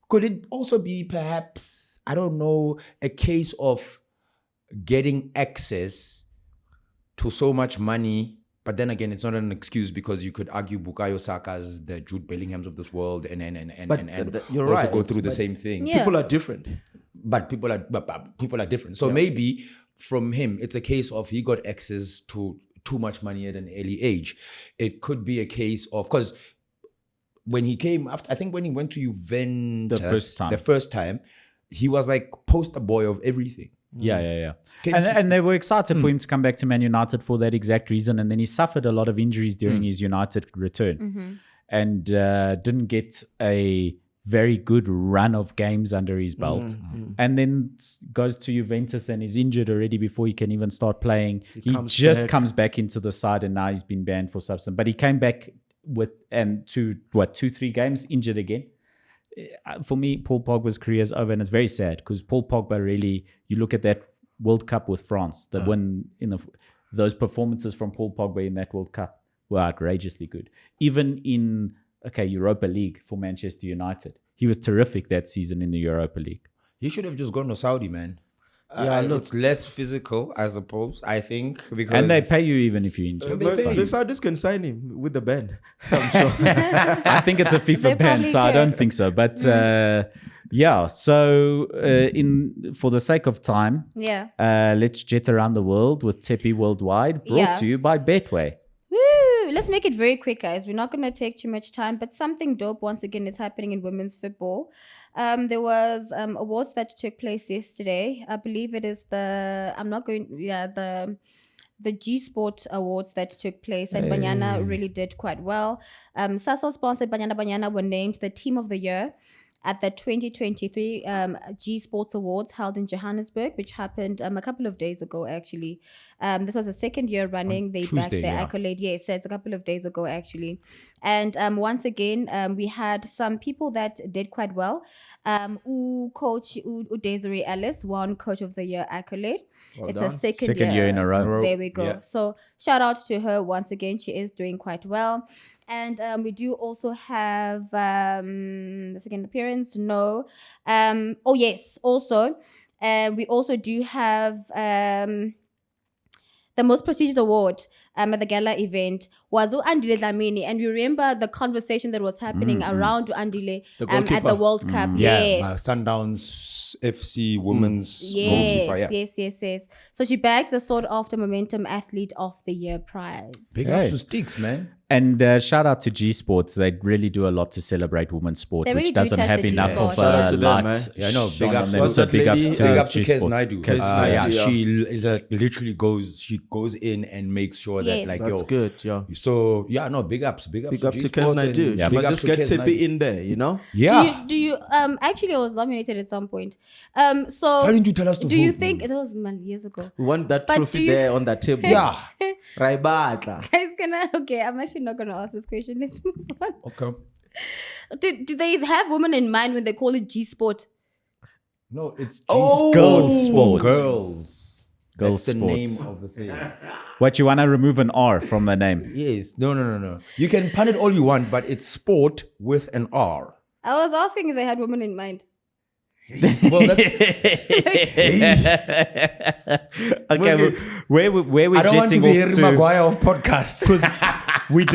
Could it also be perhaps, I don't know, a case of getting access to so much money? But then again, it's not an excuse, because you could argue Bukayo Saka's the Jude Bellinghams of this world and you're also right, go through the but same thing. Yeah. People are different. But people are different. So maybe from him, it's a case of he got access to too much money at an early age. It could be a case of, because when he came after, I think when he went to Juventus The first time. he was like poster boy of everything. Yeah. Can And they were excited for him to come back to Man United for that exact reason. And then he suffered a lot of injuries during his United return and didn't get a very good run of games under his belt. And then goes to Juventus and is injured already before he can even start playing. He just comes back into the side, and now he's been banned for substance. But he came back to 2-3 games injured again. For me, Paul Pogba's career is over, and it's very sad because Paul Pogba really, you look at that World Cup with France, the win in those performances from Paul Pogba in that World Cup were outrageously good. Even in Europa League for Manchester United, he was terrific that season in the Europa League. He should have just gone to Saudi, man. It's less physical, I suppose. I think because And they pay you even if you injured. They But pay the you. Saudis can sign him with the ban. I'm sure. I think it's a They FIFA ban, probably so I don't can. think so. But yeah, so for the sake of time, Yeah. let's jet around the world with Tepi Worldwide, brought Yeah. to you by Betway. Woo! Let's make it very quick, guys. We're not going to take too much time, but something dope once again is happening in women's football. There was awards that took place yesterday. I believe it is the G Sport Awards that took place, and Banyana really did quite well. Sasa sponsored Banyana were named the Team of the Year at the 2023 G Sports Awards held in Johannesburg, which happened a couple of days ago, actually. This was the second year running. They backed Tuesday, their yeah. accolade. Yes, it's a couple of days ago, actually. And once again, we had some people that did quite well. Coach Desiree Ellis won Coach of the Year accolade. It's done. a second Second year in a row. There we go. Yeah. So shout out to her once again. She is doing quite well. And we do also have the second appearance. No. Oh, yes. Also, we also do have the most prestigious award at the gala event was Andile Dlamini. And you remember the conversation that was happening around Andile The at the goalkeeper. World Cup. Yes. Sundowns FC women's Yes, goalkeeper. Yeah. yes. So she bagged the Sought After Momentum Athlete of the Year prize. Big Hey. ups to Sticks, man. And shout out to G Sports. They really do a lot to celebrate women's sport, They really which do doesn't chat have to enough G-Sport. of Shout out to them, light. man. Yeah, I know. shone Big on ups them. to What's So that big ups lady? to Big ups to Kes G-Sport. Naidu. Kes Naidu, yeah. She literally goes in and makes sure that Yes. like That's good, yeah. So yeah, no, big ups Big to ups to G-Sports Kes Naidu. and You big must ups just to get Kes Tippy Naidu. in there, you know? Yeah. Do you actually I was nominated at some point. So Why didn't you tell us to do you vote, think man? it was years ago? We want that But trophy do you- there on that table. Yeah. Raibata. Guys, I'm actually not gonna ask this question. Let's move on. Okay. Do they have women in mind when they call it G Sport? No, it's Girls sport. Girls. Girls That's the sports. name of the thing. What, you want to remove an R from the name? Yes. No. You can pun it all you want, but it's sport with an R. I was asking if they had women in mind. Well, that's, Okay, where we're I don't want to jetting be off Harry to, Maguire of podcasts. because we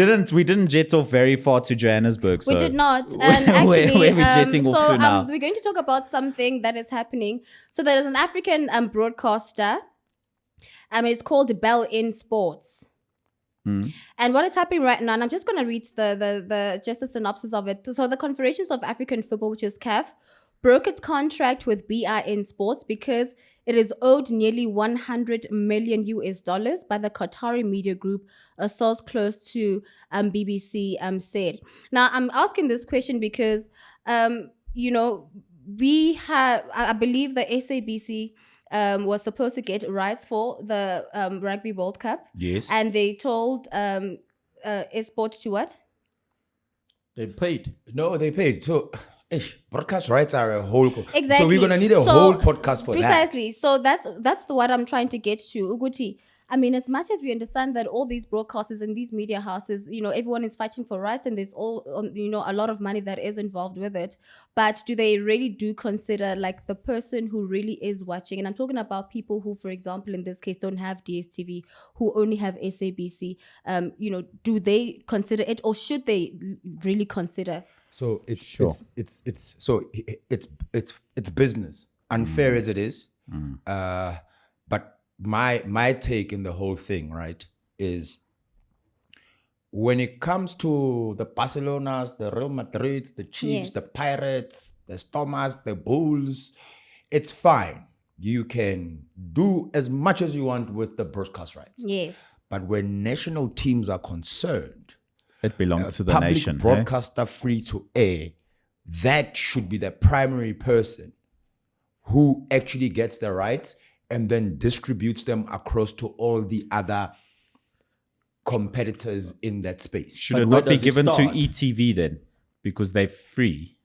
didn't jet off very far to Johannesburg. So We did not. And actually, where are we jetting off so to now? we're going to talk about something that is happening. So there is an African broadcaster. It's called Bell in Sports. And what is happening right now, and I'm just going to read the just a synopsis of it. So the Confederations of African Football, which is CAF, broke its contract with BIN Sports because it is owed nearly 100 million US dollars by the Qatari media group, a source close to BBC said. Now, I'm asking this question because, we have, I believe the SABC was supposed to get rights for the Rugby World Cup. Yes. And they told Esport to what? They paid. No, they paid. So, broadcast rights are a whole. Exactly. So we're gonna need a whole podcast for that. Precisely. So that's what I'm trying to get to, Uguti. I mean, as much as we understand that all these broadcasters and these media houses, everyone is fighting for rights, and there's a lot of money that is involved with it. But do they really do consider like the person who really is watching? And I'm talking about people who, for example, in this case, don't have DSTV, who only have SABC. Do they consider it, or should they really consider? So it's Sure. it's business, unfair as it is. But my take in the whole thing, right, is when it comes to the Barcelonas, the Real Madrids, the Chiefs, Yes. the Pirates, the Stormers, the Bulls, it's fine. You can do as much as you want with the broadcast rights. Yes. But when national teams are concerned, It belongs to the public nation. eh? broadcaster free to air, that should be the primary person who actually gets the rights and then distributes them across to all the other competitors in that space. Should But it where not be does it given to start? ETV then? Because they're free.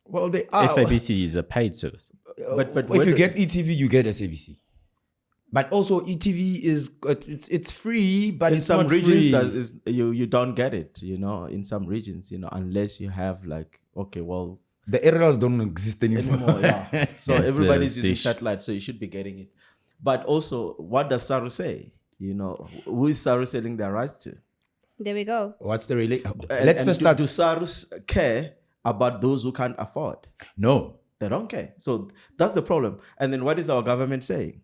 Well, they are. SABC is a paid service. But if where you do- get ETV, you get SABC. But also ETV is it's free, but in it's some not regions free. you don't get it, in some regions, unless you have like, okay, well, The aerials don't exist anymore. Yeah. So Yes, everybody's the using dish. satellite, so you should be getting it. But also, what does Saru say? You know, who is Saru selling their rights to? There we go. What's the relate? And- Let's and first do, start. do Sarus care about those who can't afford? No. They don't care. So that's the problem. And then what is our government saying?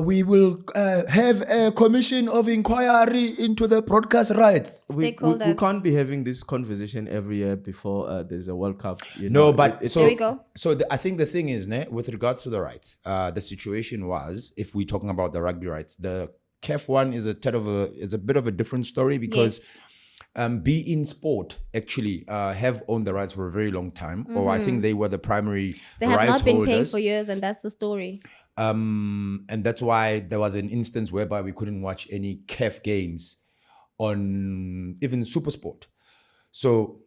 We will have a commission of inquiry into the broadcast rights. We Stakeholders. can't be having this conversation every year before there's a World Cup. You No, know, but it's There we go. So I think the thing is, with regards to the rights, the situation was, if we're talking about the rugby rights, the CAF one is a bit of a different story because Be In Sport actually have owned the rights for a very long time, or I think they were the primary They have rights not been paying holders. for years, and that's the story. And that's why there was an instance whereby we couldn't watch any CAF games on even SuperSport. So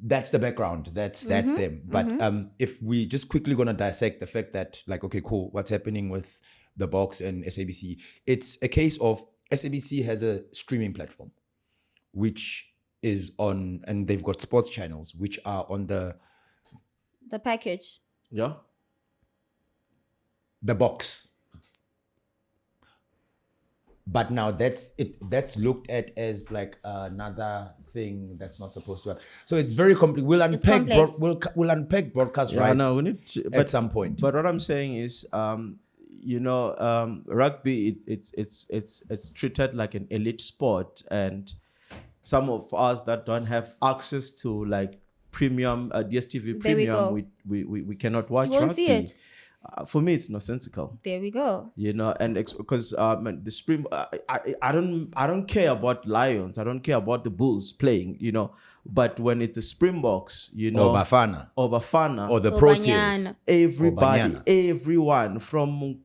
that's the background. That's them. But if we just quickly gonna dissect the fact that, like, okay, cool, what's happening with the Box and SABC? It's a case of SABC has a streaming platform, which is on, and they've got sports channels which are on the package. Yeah. Box. But now that's looked at as like another thing that's not supposed to happen. So it's very complex. We'll unpack complex. we'll unpack broadcast Yeah, rights no, we need to, at some point. But what I'm saying is, rugby it's treated like an elite sport, and some of us that don't have access to like premium DSTV There we go. premium, we cannot watch You won't rugby. see it. For me, it's nonsensical. There we go. You know, and because the Spring, I don't care about Lions, I don't care about the Bulls playing, you know, but when it's the Springboks, you know, or Bafana or Bafana, or the Or Proteas. Banyana. everybody, Banyana. everyone from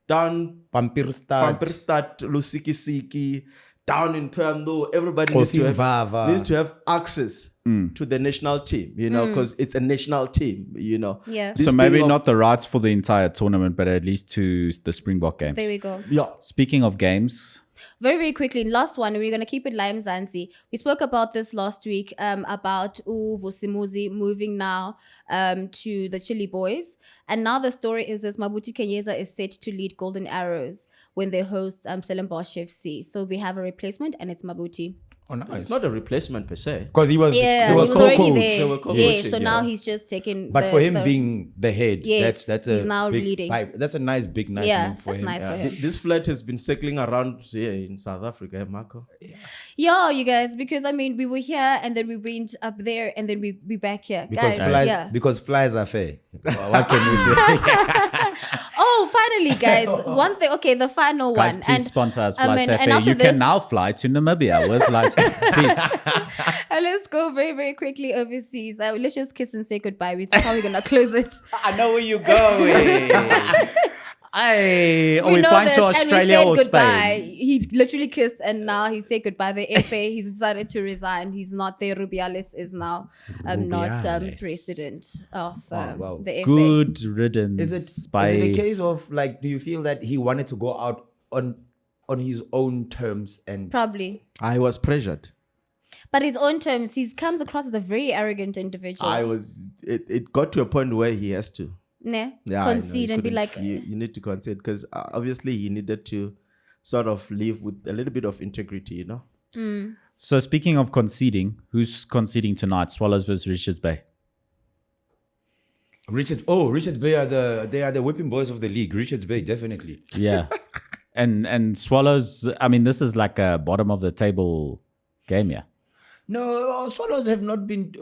down Pampirstad. Pamperstad, Lusikisiki, down in Toyando, everybody needs to Kotivava. have access to the national team, you know, because it's a national team, you know. Yeah. This So maybe thing of- not the rights for the entire tournament, but at least to the Springbok games. There we go. Yeah. Speaking of games, Very, very quickly, last one, we're going to keep it Lime Zanzi. We spoke about this last week about Vusimuzi moving now to the Chile Boys. And now the story is this: Mabuti Kenyeza is set to lead Golden Arrows when they host Stellenbosch FC. So we have a replacement, and it's Mabuti. Oh, nice. It's not a replacement per se. Because he was Yeah, he was already co-coach. there. They were co-coaching, Yeah, so yeah. now he's just taking. But for him being the head, Yes, that's he's a now big leading. pipe. That's a nice that's move for him. nice for him. This flight has been circling around here in South Africa, Marco. Yeah, you guys, because I mean, we were here and then we went up there and then we back here. Because guys, flies, yeah. because flies are fair. What can you say? Oh, finally, guys. One thing. Okay, the final guys, one. please sponsor us, Fly and Safa. after You this- can now fly to Namibia with Fly Safa. Please. And let's go very, very quickly overseas. Let's just kiss and say goodbye. That's how we're gonna close it. I know where you're going. Hey, are we know flying this, to and we Australia said or goodbye. Spain? He literally kissed, and now he said goodbye. The FA, he's decided to resign. He's not there. Rubiales is now not Rubiales. president of wow. the FA. Good riddance. Is it by a case of like, do you feel that he wanted to go out on his own terms and Probably. I was pressured. But his own terms, he comes across as a very arrogant individual. It got to a point where he has to. Nah, Yeah, I know, concede you and be couldn't- like, you need to concede because obviously he needed to sort of live with a little bit of integrity, you know. So speaking of conceding, who's conceding tonight? Swallows versus Richards Bay. Richards Bay are the whipping boys of the league. Richards Bay, definitely. Yeah. and Swallows, I mean, this is like a bottom of the table game, yeah. No, Swallows have not been.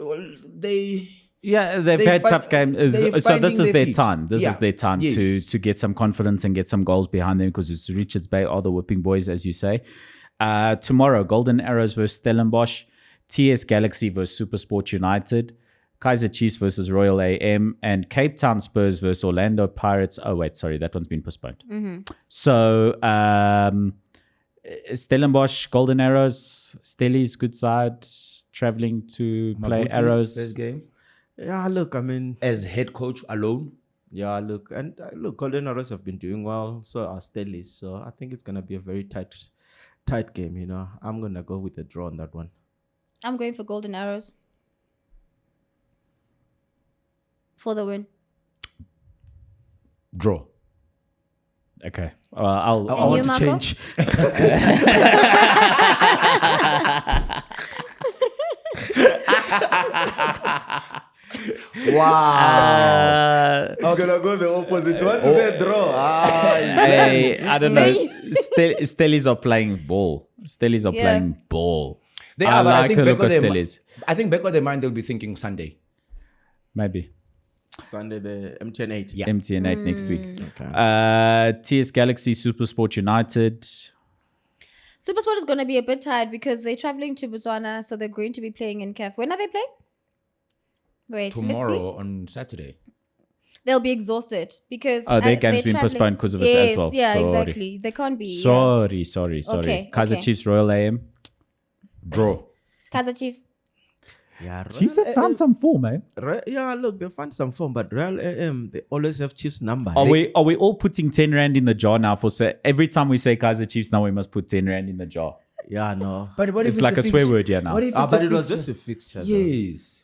Yeah, they've They had find- tough games. they're So this finding is their their feet. time. This Yeah. is their time Yes. to get some confidence and get some goals behind them because it's Richards Bay are the whipping boys, as you say. Tomorrow, Golden Arrows versus Stellenbosch, TS Galaxy versus Supersport United, Kaizer Chiefs versus Royal AM, and Cape Town Spurs versus Orlando Pirates. Oh, wait, sorry, that one's been postponed. So Stellenbosch, Golden Arrows, Stellies, good side, traveling to play Mabuti, Arrows. first game Yeah, look, I mean, as head coach alone. yeah, look, and look, Golden Arrows have been doing well, so are Stellies. So I think it's gonna be a very tight game, you know. I'm gonna go with a draw on that one. I'm going for Golden Arrows. for the win. Draw. Okay. I I'll want to Marco? change. Wow. It's gonna go the opposite. Once you say draw, Hey, I don't know. Hey. Stellies are playing ball. Stellies are Yeah. playing ball. They are, but I like think the back look of of their Stellies. I think back of their mind they'll be thinking Sunday. Maybe. Sunday the MTN 8. Yeah. MTN 8 next week. Okay. TS Galaxy Supersport United. Supersport is going to be a bit tired because they're traveling to Botswana, so they're going to be playing in CAF. When are they playing? Wait, let's see. Tomorrow on Saturday. They'll be exhausted because Their game's they're been traveling- postponed because of it Yes, as well. yeah, Sorry. exactly. They can't be. Sorry. Okay, Kaiser okay. Chiefs Royal AM. Draw. Kaiser Chiefs. Yeah, Chiefs have found some form, eh? Yeah, look, they found some form, but Real AM, they always have Chiefs number. Are we all putting 10 rand in the jar now for every time we say Kaiser Chiefs now we must put 10 rand in the jar. Yeah, no. But what if It's like a swear word here now. What if it's But a it was fixture? just a fixture. though. Yes.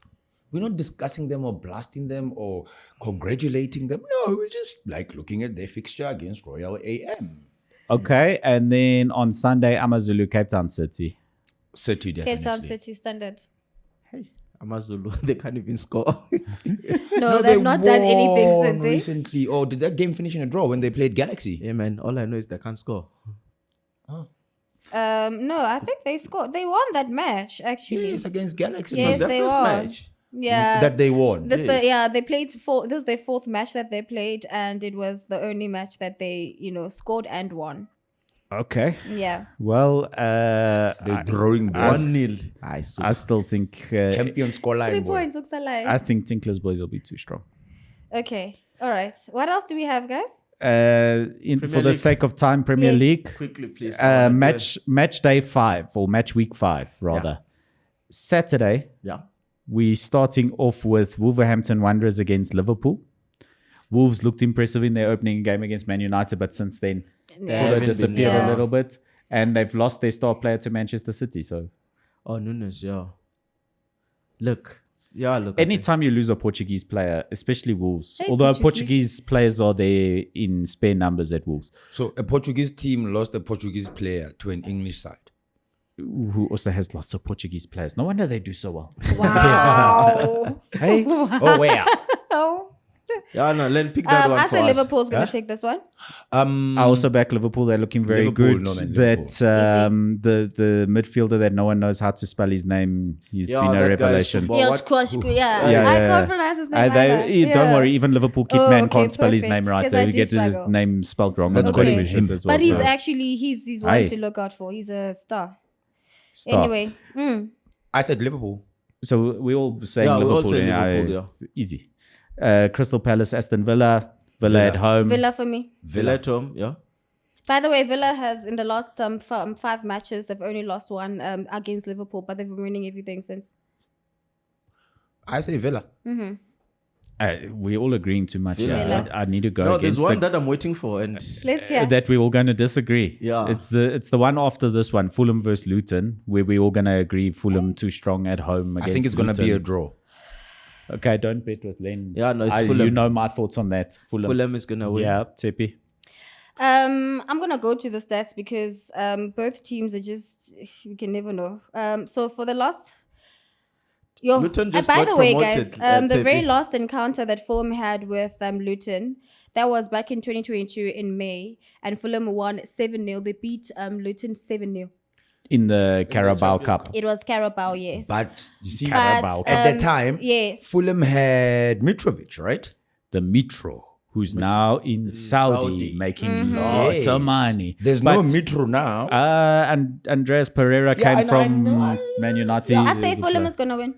We're not discussing them or blasting them or congratulating them. No, we're just like looking at their fixture against Royal AM. Okay, and then on Sunday, Amazulu, Cape Town City. City, definitely. Cape Town City Standard. Hey, Amazulu, they can't even score. No, they've not done anything won since. Eh? recently. Oh, did that game finish in a draw when they played Galaxy? Yeah, man, all I know is they can't score. No, I think they scored. They won that match actually. Yes, against Galaxy. Yes, Their they first won. match. Yeah. That they won. This Yes. they played this is their fourth match that they played, and it was the only match that they scored and won. Okay, Yeah. well, They're drawing balls. 1-0. I still think Champion scoreline. 3 boy. points, looks alive. I think Tinkler's boys will be too strong. Okay. All right. What else do we have, guys? For the League. sake of time, Premier Yes. League. Quickly, please. Match day 5 or match week 5 rather. Saturday, Yeah. we starting off with Wolverhampton Wanderers against Liverpool. Wolves looked impressive in their opening game against Man United, but since then sort of haven't disappeared been- a little bit, and they've lost their star player to Manchester City. So Oh, Nunes, yeah. Look. anytime you lose a Portuguese player, especially Wolves, Hey, although Portuguese. Portuguese players are there in spare numbers at Wolves, So a Portuguese team lost a Portuguese player to an English side. who also has lots of Portuguese players. No wonder they do so well. Wow. Hey, Oh, where? Yeah, no, let pick that one I for say us. Liverpool's going to take this one. I also back Liverpool. They're looking very Liverpool, good. no, man, That the midfielder that no one knows how to spell his name, he's Yeah, been a that guy's revelation. super- Yeah, what- squash. Yeah. Yeah, I yeah. can't pronounce his name either. Don't worry, even Liverpool kit Oh, man okay, can't spell his perfect, name right. because I They do get his struggle. name spelled wrong. Let's on call the him TV him. as well, But he's so. actually he's one Aye. to look out for. He's a star. Star. Anyway, I said Liverpool. So we all saying Yeah, we all Liverpool. say yeah, Liverpool, it's easy. Crystal Palace, Aston Villa at home. Villa for me. Villa at home, yeah. By the way, Villa has in the last 5 matches they've only lost one against Liverpool, but they've been winning everything since. I say Villa. We all agreeing too much. Villa. Yeah, I need to go No, there's against one the, that I'm waiting for, and Let's hear. that we're all going to disagree. Yeah. It's the one after this one, Fulham versus Luton, where we're all going to agree Fulham too strong at home against I think it's going to be a Luton. draw. Okay, don't bet with Len. Yeah, no, it's You Fulham. know my thoughts on that. Fulham is gonna win. Yeah, Tepi. I'm gonna go to the stats because both teams are just you can never know. So for the last. Luton just by got the way, promoted, guys, the Tepi. very last encounter that Fulham had with Luton, that was back in 2022 in May, and Fulham won 7-0. They beat Luton 7-0. In the Carabao Cup. It was Carabao, yes. But you see, Carabao. at that time, yes. Fulham had Mitrovic, right? The Mitro, who's now in Saudi, Saudi. making lots of money. There's But, no Mitro now. and Andreas Pereira Yeah, I came know, I from know. Man United. I say Fulham is gonna win.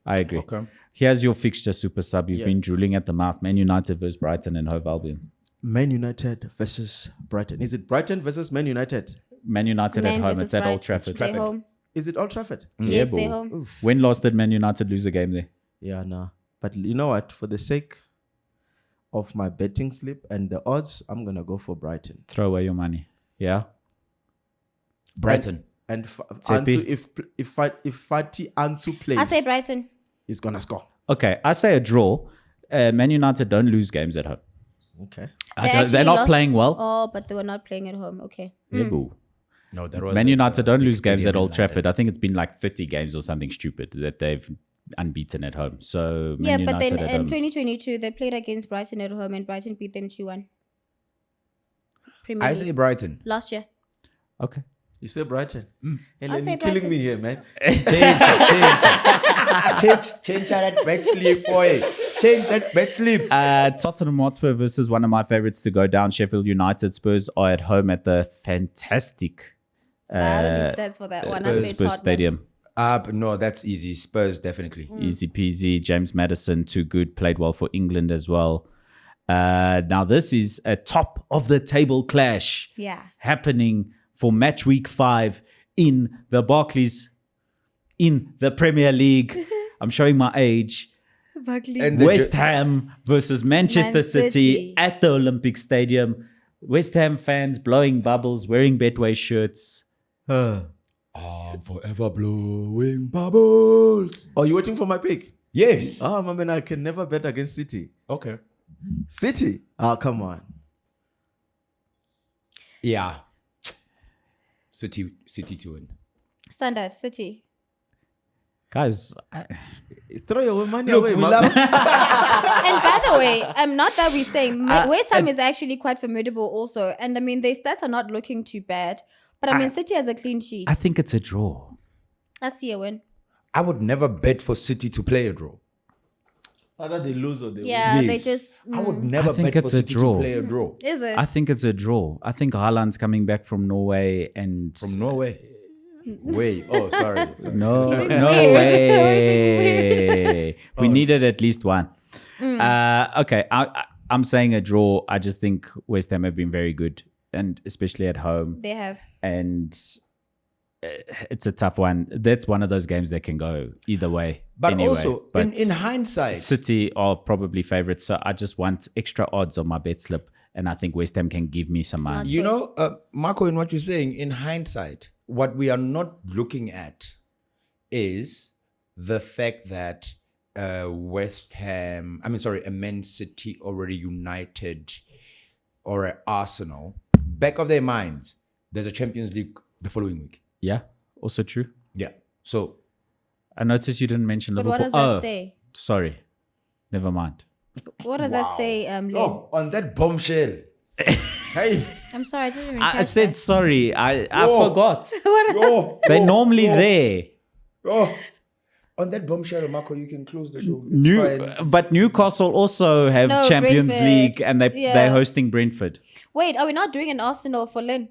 I agree. Okay. Here's your fixture, super sub. You've Yeah. been drooling at the mouth. Man United versus Brighton and Hove Albion. Man United versus Brighton. Is it Brighton versus Man United? Man United Man at home. versus It's at Old Brighton. Trafford. They're home. Is it Old Trafford? Yes, bro. they're home. When last did Man United lose a game there? Yeah, no. But you know what? For the sake of my betting slip and the odds, I'm gonna go for Brighton. Throw away your money. Yeah. Brighton. And Tepi. Ansu, if Fati Ansu plays, I say Brighton. he's gonna score. Okay, I say a draw. Man United don't lose games at home. Okay. They They're not lost- playing well. Oh, but they were not playing at home. Okay. Yeah, boo. No, that was Man United don't big lose games stadium at in Old London. Trafford. I think it's been like 30 games or something stupid that they've unbeaten at home. So Yeah, Man but then United at in home. 2022, they played against Brighton at home and Brighton beat them 2-1. Premier I League. say Brighton. Last year. Okay. You say Brighton. Hey, I'll you're say killing Brighton. me here, man. Change that bet slip, boy. Change that bet slip. Tottenham Hotspur versus one of my favorites to go down, Sheffield United. Spurs are at home at the fantastic I don't need stats for that one. I say Spurs Tottenham. Stadium. But no, that's easy. Spurs, definitely. Easy peasy. James Maddison, too good. Played well for England as well. Now, this is a top of the table clash Yeah. happening for match week 5 in the Barclays, in the Premier League. I'm showing my age. And the West Ham versus Manchester Man City City. at the Olympic Stadium. West Ham fans blowing bubbles, wearing Betway shirts. I'm forever blowing bubbles. Oh, you waiting for my pick? Yes. Oh, my man, I can never bet against City. Okay. City? Oh, come on. Yeah. City to win. Standard City. Guys, Throw your money Look, away, we man. love- And by the way, not that we're saying West Ham is actually quite formidable also. And I mean, their stats are not looking too bad. But I mean, City has a clean sheet. I think it's a draw. I see a win. I would never bet for City to play a draw. Either they lose or they Yeah, they Yes. just. I would never I think bet for it's a City draw. to play a draw. Is it? I think it's a draw. I think Haaland's coming back from Norway and From Norway. Way. Oh, sorry. no, You're being no weird. way. We needed at least one. Okay, I'm saying a draw. I just think West Ham have been very good, and especially at home. They have. And it's a tough one. That's one of those games that can go either way. But anyway. also, But in hindsight, City are probably favorites, so I just want extra odds on my bet slip, and I think West Ham can give me some money. you know, Marco, in what you're saying, in hindsight, what we are not looking at is the fact that a Man City or a United or a Arsenal, back of their minds, there's a Champions League the following week. Yeah, also true. Yeah. So, I noticed you didn't mention But Liverpool. what does that say? Sorry, never mind. What does that say, Len? on that bombshell. Hey, I'm sorry, I didn't even I catch said that. sorry. I Whoa. forgot. yo, They're normally there. oh. On that bombshell, Marco, you can close the show. It's fine. But Newcastle also have No, Champions Brentford. League, and they're Yeah. hosting Brentford. Wait, are we not doing an Arsenal for Len?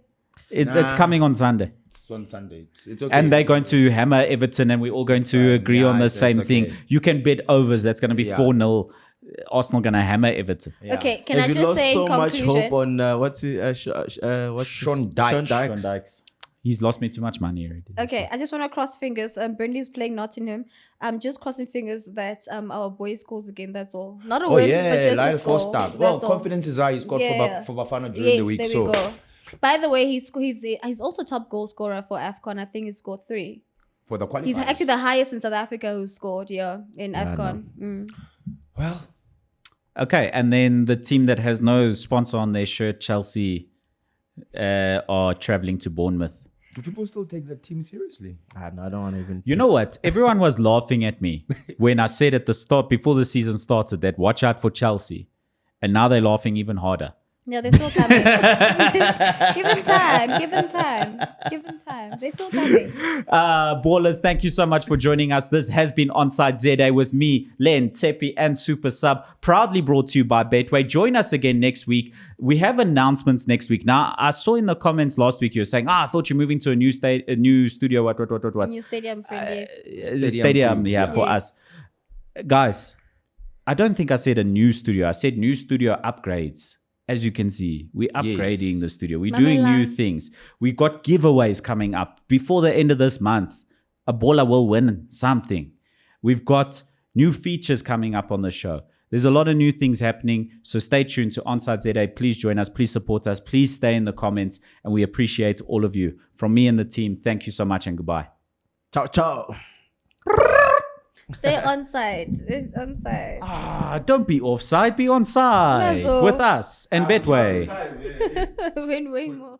It's coming on Sunday. It's on Sunday. It's okay. And they're going to hammer Everton, and we're all going to agree Yeah, on the it's same thing. okay. You can bet overs. That's going to be Yeah. 4-0. Arsenal going to hammer Everton. Yeah. Okay, can Have I you just lost say so in much conclusion? hope on what's Sean Dyche. Sean Dykes. Dykes. He's lost me too much money already. Okay, I just want to cross fingers. Burnley's playing Nottingham. I'm just crossing fingers that our boy scores again. That's all. Not a Oh win, but yeah, just a Lyle score. Foster. Well, That's all. confidence is high. He scored Yeah. for Bafana during Yes, the week. there So we go. By the way, he's also top goal scorer for Afcon. I think he scored 3. for the qualifiers. He's actually the highest in South Africa who scored, in Afcon. well. Okay, and then the team that has no sponsor on their shirt, Chelsea, are traveling to Bournemouth. Do people still take that team seriously? No, I don't want to even. You know what? Everyone was laughing at me when I said at the start, before the season started, that watch out for Chelsea. And now they're laughing even harder. Yeah, they're still coming. Give them time. Give them time. Give them time. They're still coming. Ballers, thank you so much for joining us. This has been Onside ZA with me, Len, Tepi, and Super Sub. Proudly brought to you by Betway. Join us again next week. We have announcements next week. Now, I saw in the comments last week you were saying, I thought you're moving to a new studio. What? New stadium friend, yes. Stadium, too. for us. Guys, I don't think I said a new studio. I said new studio upgrades. As you can see, we're upgrading the studio. We're doing new things. We got giveaways coming up. Before the end of this month, a baller will win something. We've got new features coming up on the show. There's a lot of new things happening. So stay tuned to Onside ZA. Please join us. Please support us. Please stay in the comments. And we appreciate all of you. From me and the team, thank you so much and goodbye. Ciao, ciao. Stay on side. On side. Ah, don't be offside, be onside Nazo. with us and Betway. Win way more.